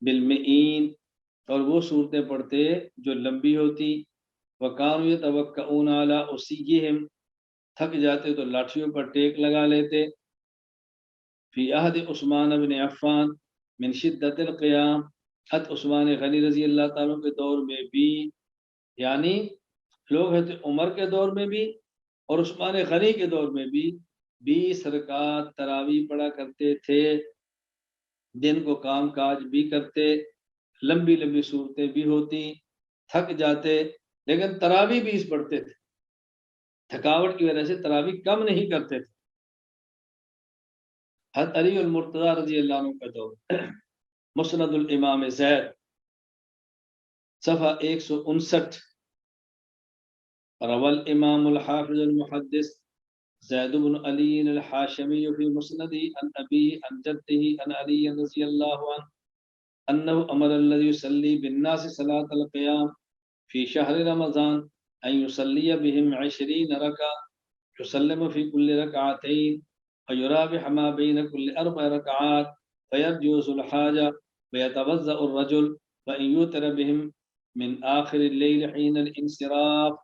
بالمئین اور وہ صورتیں پڑھتے جو لمبی ہوتی، وَكَانُوا يَتَوَكَّؤُونَ عَلَىٰ أُسِيِّهِمْ تھک جاتے تو لاٹھیوں پر ٹیک لگا لیتے، فی عہد عثمان بن عفان من شدت القیام، حضرت عثمان غنی رضی اللہ تعالیٰ کے دور میں بھی، یعنی لوگ حضرت عمر کے دور میں بھی اور عثمان غنی کے دور میں بھی 20 رکعت تراویح پڑھا کرتے تھے، دن کو کام کاج بھی کرتے، لمبی لمبی صورتیں بھی ہوتی، تھک جاتے، لیکن تراویح 20 پڑھتے تھے، تھکاوٹ کی وجہ سے تراویح کم نہیں کرتے تھے۔ حضرت علی المرتضیٰ رضی اللہ عنہ کا دور، مسند الامام زید صفحہ 159، روى الامام الحافظ المحدث زید بن علی الحاشمی فی مسندی عن ابیہ عن جدہ عن علی رضی اللہ عنہ انه امر الذي يصلي بالناس صلاة القيام في شهر رمضان ان يصلي بهم 20 ركعة يسلم في كل ركعتين ويرابح ما بين كل 4 ركعات فيرجوز الحاجة ويتوضأ الرجل وإن يوتر بهم من آخر الليل حين الانصراف۔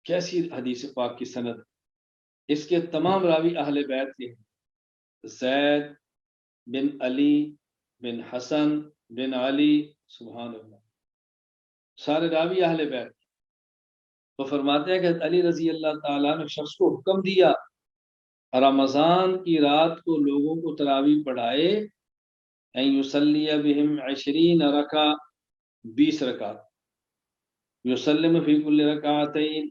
کیسی حدیث پاک کی سند، اس کے تمام راوی اہل بیت کے ہیں، زید بن علی بن حسن بن علی، سبحان اللہ، سارے راوی اہل بیت۔ وہ فرماتے ہیں کہ علی رضی اللہ تعالیٰ نے شخص کو حکم دیا رمضان کی رات کو لوگوں کو تراویح پڑھائے، ان یصلی بہم 20 رکعہ، 20 رکعت، یسلم فی کل رکعتین،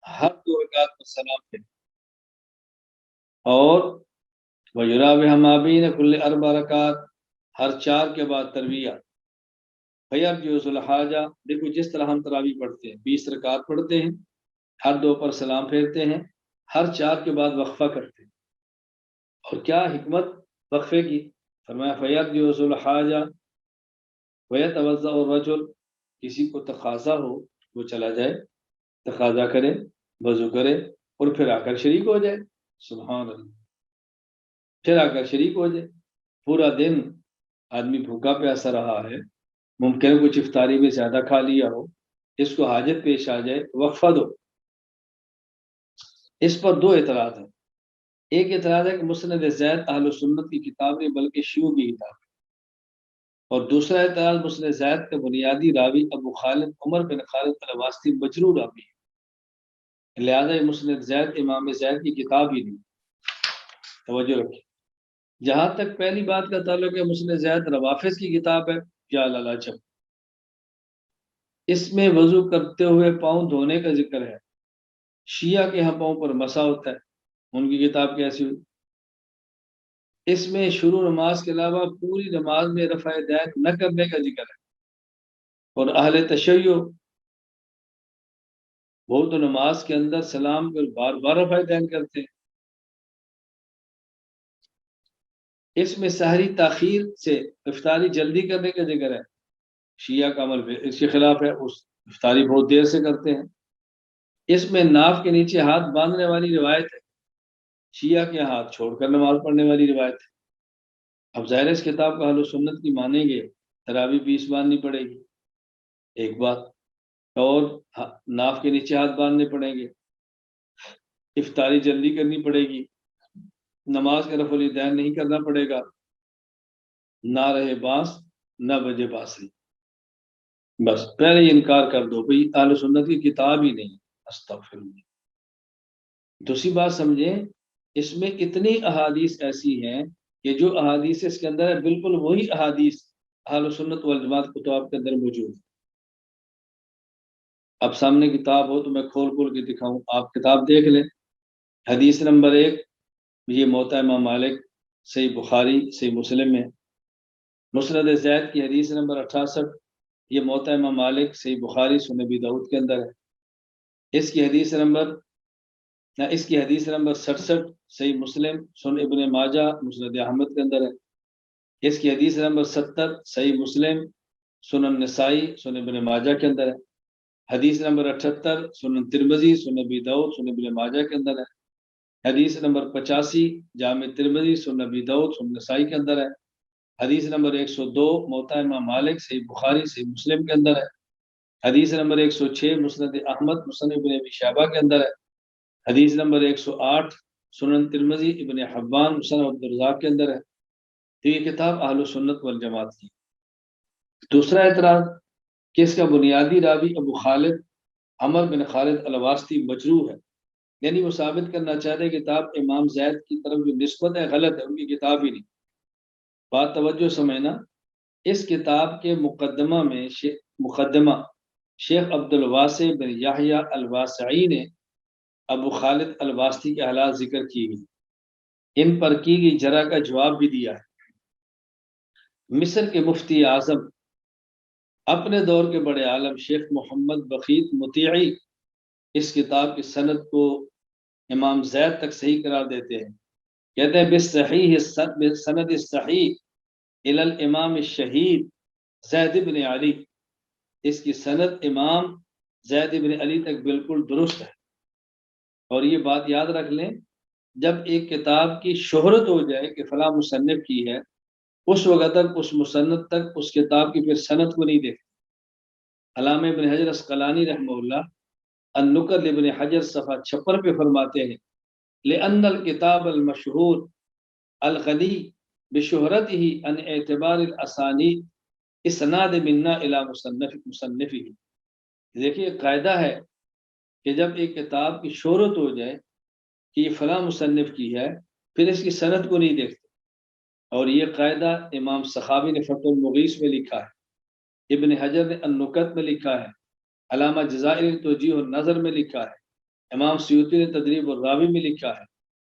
ہر 2 رکعت پر سلام پھر، اور وَيُرَابِحَ مَا بَيْنَ كُلِّ 4 رکعات، ہر 4 کے بعد ترویہ، فَيَرْجُوزُ الْحَاجَہ، دیکھو جس طرح ہم تراویح پڑھتے ہیں 20 رکعت پڑھتے ہیں، ہر 2 پر سلام پھیرتے ہیں، ہر 4 کے بعد وقفہ کرتے ہیں، اور کیا حکمت وقفے کی، فرمایا فَيَرْجُوزُ الْحَاجَہ وَيَتَوَضَّأُ الرَّجُلُ، کسی کو تقاضا ہو وہ چلا جائے، تقاضا کرے، وضو کرے، اور پھر آ کر شریک ہو جائے، سبحان اللہ، پھر آ کر شریک ہو جائے۔ پورا دن آدمی بھوکا پیاسا رہا ہے، ممکن ہے کچھ افطاری میں زیادہ کھا لیا ہو، اس کو حاجت پیش آ جائے، وقفہ دو۔ اس پر 2 اعتراض ہیں، ایک اعتراض ہے کہ مسند زید اہل سنت کی کتاب نہیں بلکہ شیعوں کی کتاب ہے، اور دوسرا اعتراض مسند زید کا بنیادی راوی ابو خالد عمر بن خالد الواسطی مجروح راوی ہے، لہذا یہ مسند زید امام زید کی کتاب ہی نہیں، توجہ رکھیں۔ جہاں تک پہلی بات کا تعلق ہے مسند زید روافظ کی کتاب ہے، یا لالچ، اس میں وضو کرتے ہوئے پاؤں دھونے کا ذکر ہے، شیعہ کے ہاں پاؤں پر مسا ہوتا ہے، ان کی کتاب کیسی ہوئی؟ اس میں شروع نماز کے علاوہ پوری نماز میں رفع دین نہ کرنے کا ذکر ہے، اور اہل تشیع وہ تو نماز کے اندر سلام پر بار بار رفع دین کرتے ہیں۔ اس میں سحری تاخیر سے افطاری جلدی کرنے کا ذکر ہے، شیعہ کا عمل اس کے خلاف ہے، اس افطاری بہت دیر سے کرتے ہیں۔ اس میں ناف کے نیچے ہاتھ باندھنے والی روایت ہے، شیعہ کے ہاتھ چھوڑ کر نماز پڑھنے والی روایت ہے۔ اب ظاہر اس کتاب کا اہل سنت کی مانیں گے، تراویح 20 باندھنی پڑے گی، ایک بات، اور ناف کے نیچے ہاتھ باندھنے پڑیں گے، افطاری جلدی کرنی پڑے گی، نماز کا رفع الیدین نہیں کرنا پڑے گا، نہ رہے بانس نہ بجے بانسری، بس پہلے ہی انکار کر دو بھئی اہل سنت کی کتاب ہی نہیں، استغفر اللہ۔ دوسری بات سمجھیں، اس میں اتنی احادیث ایسی ہیں کہ جو احادیث اس کے اندر ہے بالکل وہی احادیث اہل سنت والجماعت کتاب کے اندر موجود ہے۔ اب سامنے کتاب ہو تو میں کھول کھول کے دکھاؤں، آپ کتاب دیکھ لیں۔ حدیث نمبر 1 یہ موطا امام مالک، صحیح بخاری صحیح مسلم میں۔ مسند زید کی حدیث نمبر 68 یہ موطا امام مالک صحیح بخاری سنن ابی داؤد کے اندر ہے۔ اس کی حدیث نمبر 67 صحیح مسلم سنن ابن ماجہ مسند احمد کے اندر ہے۔ اس کی حدیث نمبر 70 صحیح مسلم سنن نسائی سنن ابن ماجہ کے اندر ہے۔ حدیث نمبر 78 سنن ترمذی سنن ابی داؤد سنن ابن ماجہ کے اندر ہے۔ حدیث نمبر 85 جامع ترمذی سنن ابی داؤد سنن نسائی کے اندر ہے۔ حدیث نمبر 102 موطا امام مالک صحیح بخاری صحیح مسلم کے اندر ہے۔ حدیث نمبر 106 مسند احمد مسند ابن ابی شیبہ کے اندر ہے۔ حدیث نمبر 108 سنن ترمذی ابن حبان مسند عبدالرزاق کے اندر ہے۔ تو یہ کتاب اہل سنت والجماعت کی۔ دوسرا اعتراض کہ اس کا بنیادی راوی ابو خالد عمر بن خالد الواسطی مجروح ہے، یعنی وہ ثابت کرنا چاہتے ہیں کتاب امام زید کی طرف جو نسبت ہے غلط ہے، ان کی کتاب ہی نہیں۔ بات توجہ سمجھنا، اس کتاب کے مقدمہ شیخ عبد الواسع بن یحییٰ الواسعی نے ابو خالد الواسطی کے حالات ذکر کی گئی، ان پر کی گئی جرح کا جواب بھی دیا ہے۔ مصر کے مفتی اعظم اپنے دور کے بڑے عالم شیخ محمد بخیت مطیعی اس کتاب کی سند کو امام زید تک صحیح قرار دیتے ہیں، کہتے ہیں بالصحیح سند الصحیح الی الامام الشہید زید بن علی، اس کی سند امام زید بن علی تک بالکل درست ہے۔ اور یہ بات یاد رکھ لیں، جب ایک کتاب کی شہرت ہو جائے کہ فلاں مصنف کی ہے، اس وقت تک اس مصنف تک اس کتاب کی پھر سند کو نہیں دیکھتے۔ علامہ ابن حجر عسقلانی رحمہ اللہ النکت ابن حجر صفحہ 56 پہ فرماتے ہیں لأن الکتاب المشہور الغنی بشہرتہ عن اعتبار الاسانید اسناد منا الی مصنفہ۔ دیکھیے قاعدہ ہے کہ جب ایک کتاب کی شہرت ہو جائے کہ یہ فلاں مصنف کی ہے، پھر اس کی سند کو نہیں دیکھتے، اور یہ قاعدہ امام سخاوی نے فتح المغیث میں لکھا ہے، ابن حجر نے النکت میں لکھا ہے، علامہ جزائری نے توجیہ النظر میں لکھا ہے، امام سیوطی نے تدریب الراوی میں لکھا ہے،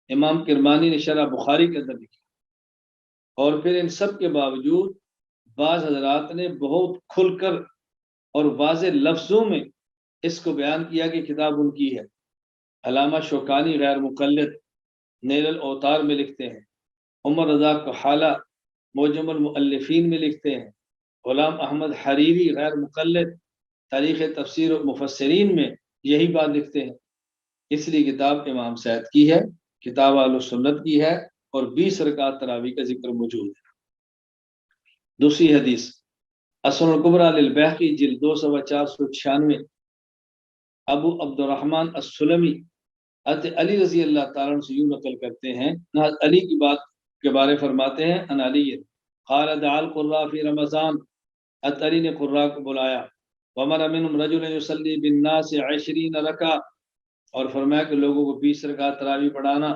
امام کرمانی نے شرح بخاری کے اندر لکھا ہے۔ اور پھر ان سب کے باوجود بعض حضرات نے بہت کھل کر اور واضح لفظوں میں اس کو بیان کیا کہ کتاب ان کی ہے۔ علامہ شوکانی غیر مقلد نیل الاوتار میں لکھتے ہیں، عمر رضا کحالہ معجم المؤلفین میں لکھتے ہیں، غلام احمد حریری غیر مقلد تاریخ تفسیر و مفسرین میں یہی بات لکھتے ہیں۔ اس لیے کتاب امام زید کی ہے، کتاب اہل سنت کی ہے، اور 20 رکعت تراویح کا ذکر موجود ہے۔ دوسری حدیث السنن الکبریٰ للبیہقی جلد 2 صفحہ 496، ابو عبد الرحمن السلمی علی رضی اللہ تعالیٰ عنہ سے یوں نقل کرتے ہیں، علی کی بات کے بارے فرماتے ہیں، ان علی قال دعا القراء فی رمضان، علی نے قراء کو بلایا، ومر منهم رجل یصلی بالناس 20 رکعہ، اور فرمایا کہ لوگوں کو 20 رکعت تراویح پڑھانا،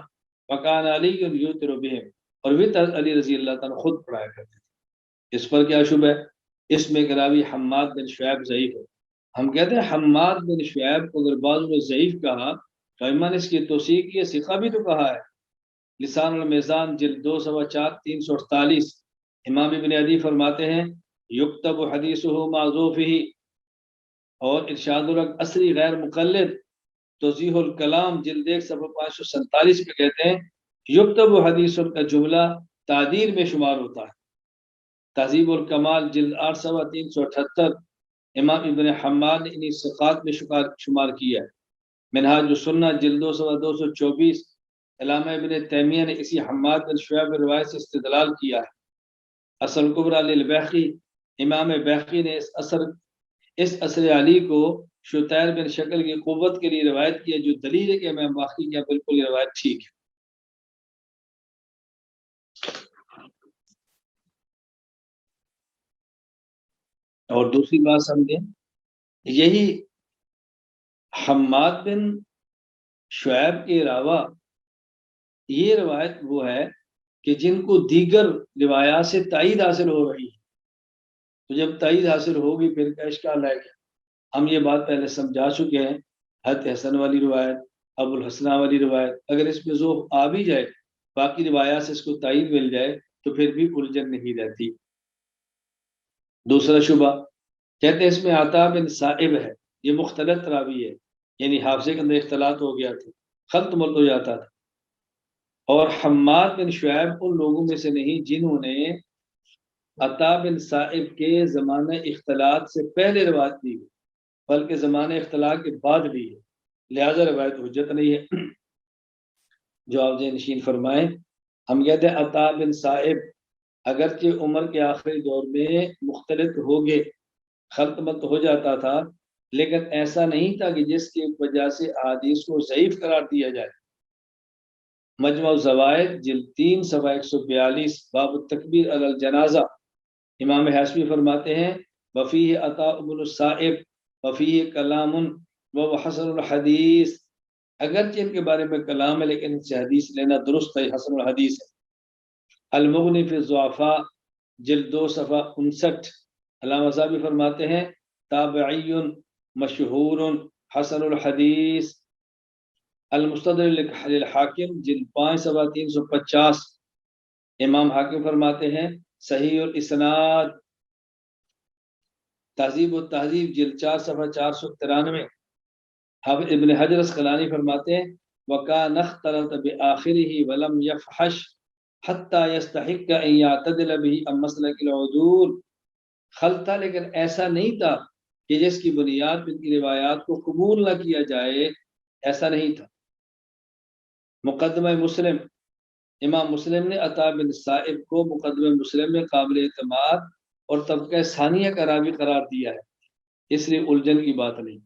وکان علی یوتر بہم، اور وطر علی رضی اللہ تعالیٰ خود پڑھایا کرتے تھے۔ اس پر کیا شبہ ہے؟ اس میں کہ راوی حماد بن شعیب ضعیف ہے۔ ہم کہتے ہیں حماد بن شعیب کو اگر بعض نے ضعیف کہا تو ایمان نے اس کی توثیق کی ہے، ثقہ بھی تو کہا ہے۔ لسان المیزان جلد 2 صفحہ 4 348، امام ابن عدی فرماتے ہیں یکتب حدیثہ معذوفہ، اور ارشاد الحق اصری غیر مقلد توضیح الکلام جلد 1 صفحہ 547 پہ کہتے ہیں یکتب حدیث کا جملہ تعدیر میں شمار ہوتا ہے۔ تہذیب الکمال جلد 8 صفحہ 378، امام ابن حماد نے انہی ثقات میں شمار کیا ہے۔ منہاج السنہ جلد 2 صفحہ 224، علامہ ابن تیمیہ نے اسی حماد بن شعیب روایت سے استدلال کیا ہے۔ اصل کبریٰ للبیہقی، امام بیہقی نے اس اثر اس عصر علی کو شتیر بن شکل کی قوت کے لیے روایت کیا، جو دلیل ہے کہ میں واقعی کیا بالکل یہ روایت ٹھیک ہے۔ اور دوسری بات سمجھیں، یہی حماد بن شعیب کے علاوہ یہ روایت وہ ہے کہ جن کو دیگر روایات سے تائید حاصل ہو رہی ہے، تو جب تائید حاصل ہوگی پھر کا اشکال آئے گا۔ ہم یہ بات پہلے سمجھا چکے ہیں، حضرت حسن والی روایت، ابو الحسنہ والی روایت، اگر اس میں ذوق آ بھی جائے، باقی روایات سے اس کو تائید مل جائے تو پھر بھی الجھن نہیں رہتی۔ دوسرا شبہ کہتے ہیں اس میں عطا بن صائب ہے، یہ مختلط راوی ہے، یعنی حافظے کے اندر اختلاط ہو گیا تھا، خلط ملط ہو جاتا تھا۔ اور حماد بن شعیب ان لوگوں میں سے نہیں جنہوں نے عطا بن صائب کے زمانہ اختلاط سے پہلے روایت لی ہے، بلکہ زمانہ اختلاط کے بعد لی ہے، لہذا روایت حجت نہیں ہے۔ جو آپ نشین فرمائیں، ہم کہتے ہیں عطا بن صائب اگرچہ عمر کے آخری دور میں مختلط ہو گئے، خلط ملط ہو جاتا تھا، لیکن ایسا نہیں تھا کہ جس کی وجہ سے احادیث کو ضعیف قرار دیا جائے۔ مجمع الزوائد جلد 3 صفحہ 142 باب التکبیر علی الجنازہ، امام حاشمی فرماتے ہیں وفیہ عطاء بن الصائب وفیہ کلام و حسن الحدیث، اگرچہ ان کے بارے میں کلام ہے لیکن ان سے حدیث لینا درست ہے، حسن الحدیث ہے۔ المغنی فی الضعفاء جلد 2 صفحہ 59، علامہ صاحب فرماتے ہیں تابعی مشہور حسن الحدیث۔ المستدرک للحاکم جلد 5 صفحہ 350، امام حاکم فرماتے ہیں صحیح الاسناد۔ تہذیب التہذیب جلد 4 صفحہ 493، حافظ ابن حجر اسقلانی فرماتے ہیں وَكَانَ اخْتَلَطَ بِآخِرِهِ وَلَمْ يَفْحَشْ حَتَّى يَسْتَحِقَّ أَن يَعْتَدِلَ بِهِ عَنْ مَسْلَكِ الْعُدُولِ، خلط تھا لیکن ایسا نہیں تھا کہ جس کی بنیاد پر ان کی روایات کو قبول نہ کیا جائے، ایسا نہیں تھا۔ مقدمہ مسلم، امام مسلم نے عطا بن صائب کو مقدمہ مسلم میں قابل اعتماد اور طبقہ ثانیہ کا راوی قرار دیا ہے، اس لیے الجھن کی بات نہیں۔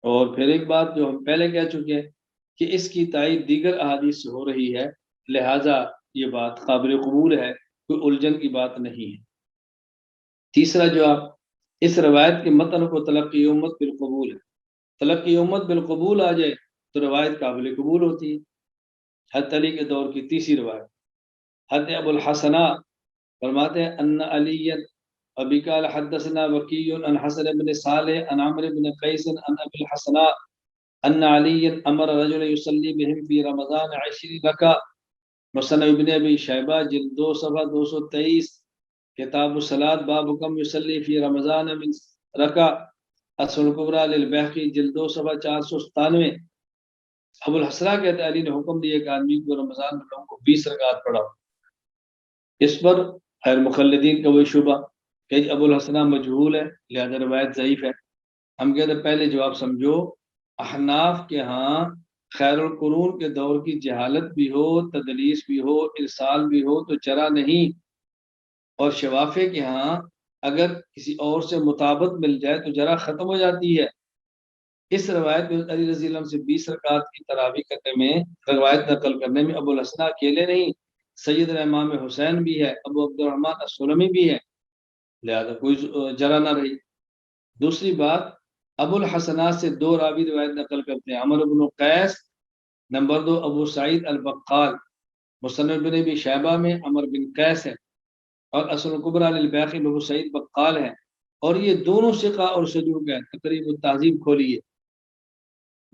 اور پھر ایک بات جو ہم پہلے کہہ چکے ہیں کہ اس کی تائید دیگر احادیث سے ہو رہی ہے، لہٰذا یہ بات قابل قبول ہے، کوئی الجھن کی بات نہیں ہے۔ تیسرا جواب، اس روایت کے متن کو تلقی امت بالقبول ہے، تلقی امت بالقبول آ جائے تو روایت قابل قبول ہوتی ہے۔ حضرت علی کے دور کی تیسری روایت، حضرت ابو الحسنہ فرماتے ہیں ان علی ابی قال حدثنا وکی عن حسن بن صالح عن عمرو بن قیس عن ابی الحسنہ ان علی امر رجل یصلی بهم فی رمضان 20 رکعہ، مسند ابن ابی شیبہ جلد 2 صفحہ 223، کتاب الصلاۃ باب کم یصلی فی رمضان من رکعہ، السنن الکبریٰ للبیہقی جلد 2 صفحہ 497۔ ابو الحسنہ کہتے ہیں علی نے حکم دیا کہ آدمی کو رمضان میں لوگوں کو 20 رکعات پڑھاؤ۔ اس پر خیر مخلدین کا وہی شبہ کہ ابو الحسنہ مجہول ہے لہذا روایت ضعیف ہے۔ ہم کہتے ہیں پہلے جواب سمجھو، احناف کے ہاں خیر القرون کے دور کی جہالت بھی ہو، تدلیس بھی ہو، ارسال بھی ہو تو چرا نہیں، اور شوافے کے ہاں اگر کسی اور سے مطابق مل جائے تو جرا ختم ہو جاتی ہے۔ اس روایت میں علی رضی اللہ عنہ سے 20 رکعات کی تراویح کرنے میں، روایت نقل کرنے میں ابو الحسنہ اکیلے نہیں، سید امام حسین بھی ہے، ابو عبد الرحمن السلمی بھی ہے، لہذا کوئی جرا نہ رہی۔ دوسری بات، ابو الحسنہ سے 2 راوی روایت نقل کرتے ہیں، عمرو بن قیس، نمبر 2 ابو سعید البقال، مسند بن ابی شیبہ میں عمر بن قیس ہے، اور السنن الکبریٰ للبیہقی ابو سعید بقال ہے، اور یہ دونوں ثقہ اور صدوق ہیں۔ تقریب التہذیب کھولیے،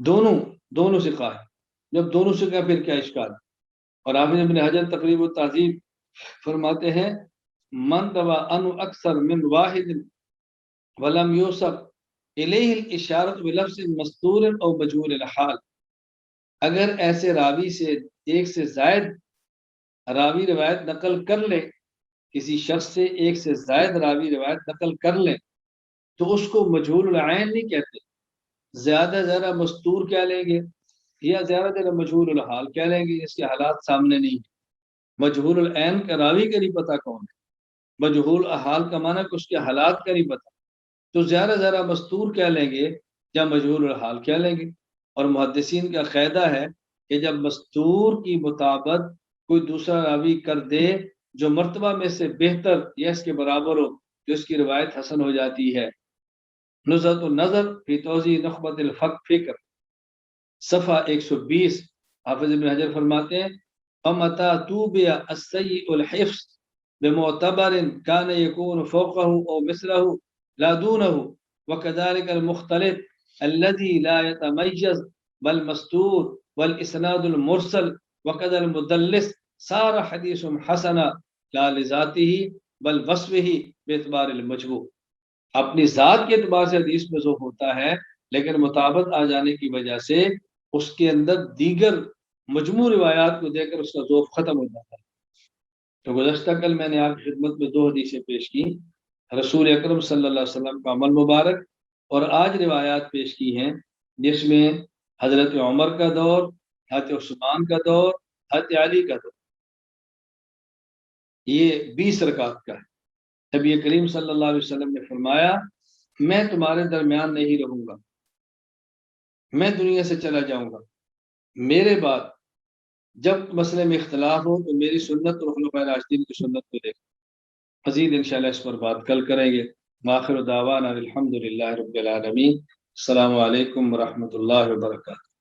دونوں ثقہ ہیں، جب دونوں ثقہ پھر کیا اشکال۔ اور حافظ ابن حجر تقریب التہذیب فرماتے ہیں من روى عنه اکثر من واحد ولم یوصف الیہ الاشارۃ بلفظ مستور او مجہول الحال، اگر ایسے راوی سے ایک سے زائد راوی روایت نقل کر لے، کسی شخص سے ایک سے زائد راوی روایت نقل کر لیں تو اس کو مجہول العین نہیں کہتے، زیادہ زیادہ مستور کیا لیں گے، یا زیادہ زیادہ مجہول الحال کیا لیں گے، اس کے حالات سامنے نہیں ہیں۔ مجہول العین کا راوی کا نہیں پتہ کون ہے، مجہول الحال کا معنی کہ اس کے حالات کا نہیں پتہ۔ تو زیادہ مستور کہہ لیں گے یا مجہول الحال کہہ لیں گے. اور محدثین کا قاعدہ ہے کہ جب مستور کی مطابقت کوئی دوسرا راوی کر دے جو مرتبہ میں سے بہتر یا اس کے برابر ہو تو اس کی روایت حسن ہو جاتی ہے. نزہت النظر فی توضیح نخبۃ الفکر صفحہ 120 حافظ ابن حجر فرماتے ہیں فمتى توبع السيء الحفظ بمعتبر كان يكون فوقه او مثله لا دونه وكذلك المختلط الذي لا يتميز بل مستور والاسناد المرسل وكذا المدلس صار حديث حسنا لا لذاته بل وصفه باعتبار المجموع. اپنی ذات کے اعتبار سے حدیث میں ذوق ہوتا ہے لیکن مطابقت آ جانے کی وجہ سے اس کے اندر دیگر مجموع روایات کو دیکھ کر اس کا ذوق ختم ہو جاتا ہے. تو گزشتہ کل میں نے آپ کی خدمت میں 2 حدیثیں پیش کی، رسول اکرم صلی اللہ علیہ وسلم کا عمل مبارک، اور آج روایات پیش کی ہیں جس میں حضرت عمر کا دور، حضرت عثمان کا دور، حضرت علی کا دور. یہ 20 رکعت کا ہے. نبی کریم صلی اللہ علیہ وسلم نے فرمایا میں تمہارے درمیان نہیں رہوں گا، میں دنیا سے چلا جاؤں گا، میرے بعد جب مسئلے میں اختلاف ہو تو میری سنت اور خلفائے راشدین کی سنت کو دیکھ. مزید انشاءاللہ اس پر بات کل کریں گے. آخر دعوانا الحمدللہ رب العالمین. السلام علیکم ورحمۃ اللہ وبرکاتہ.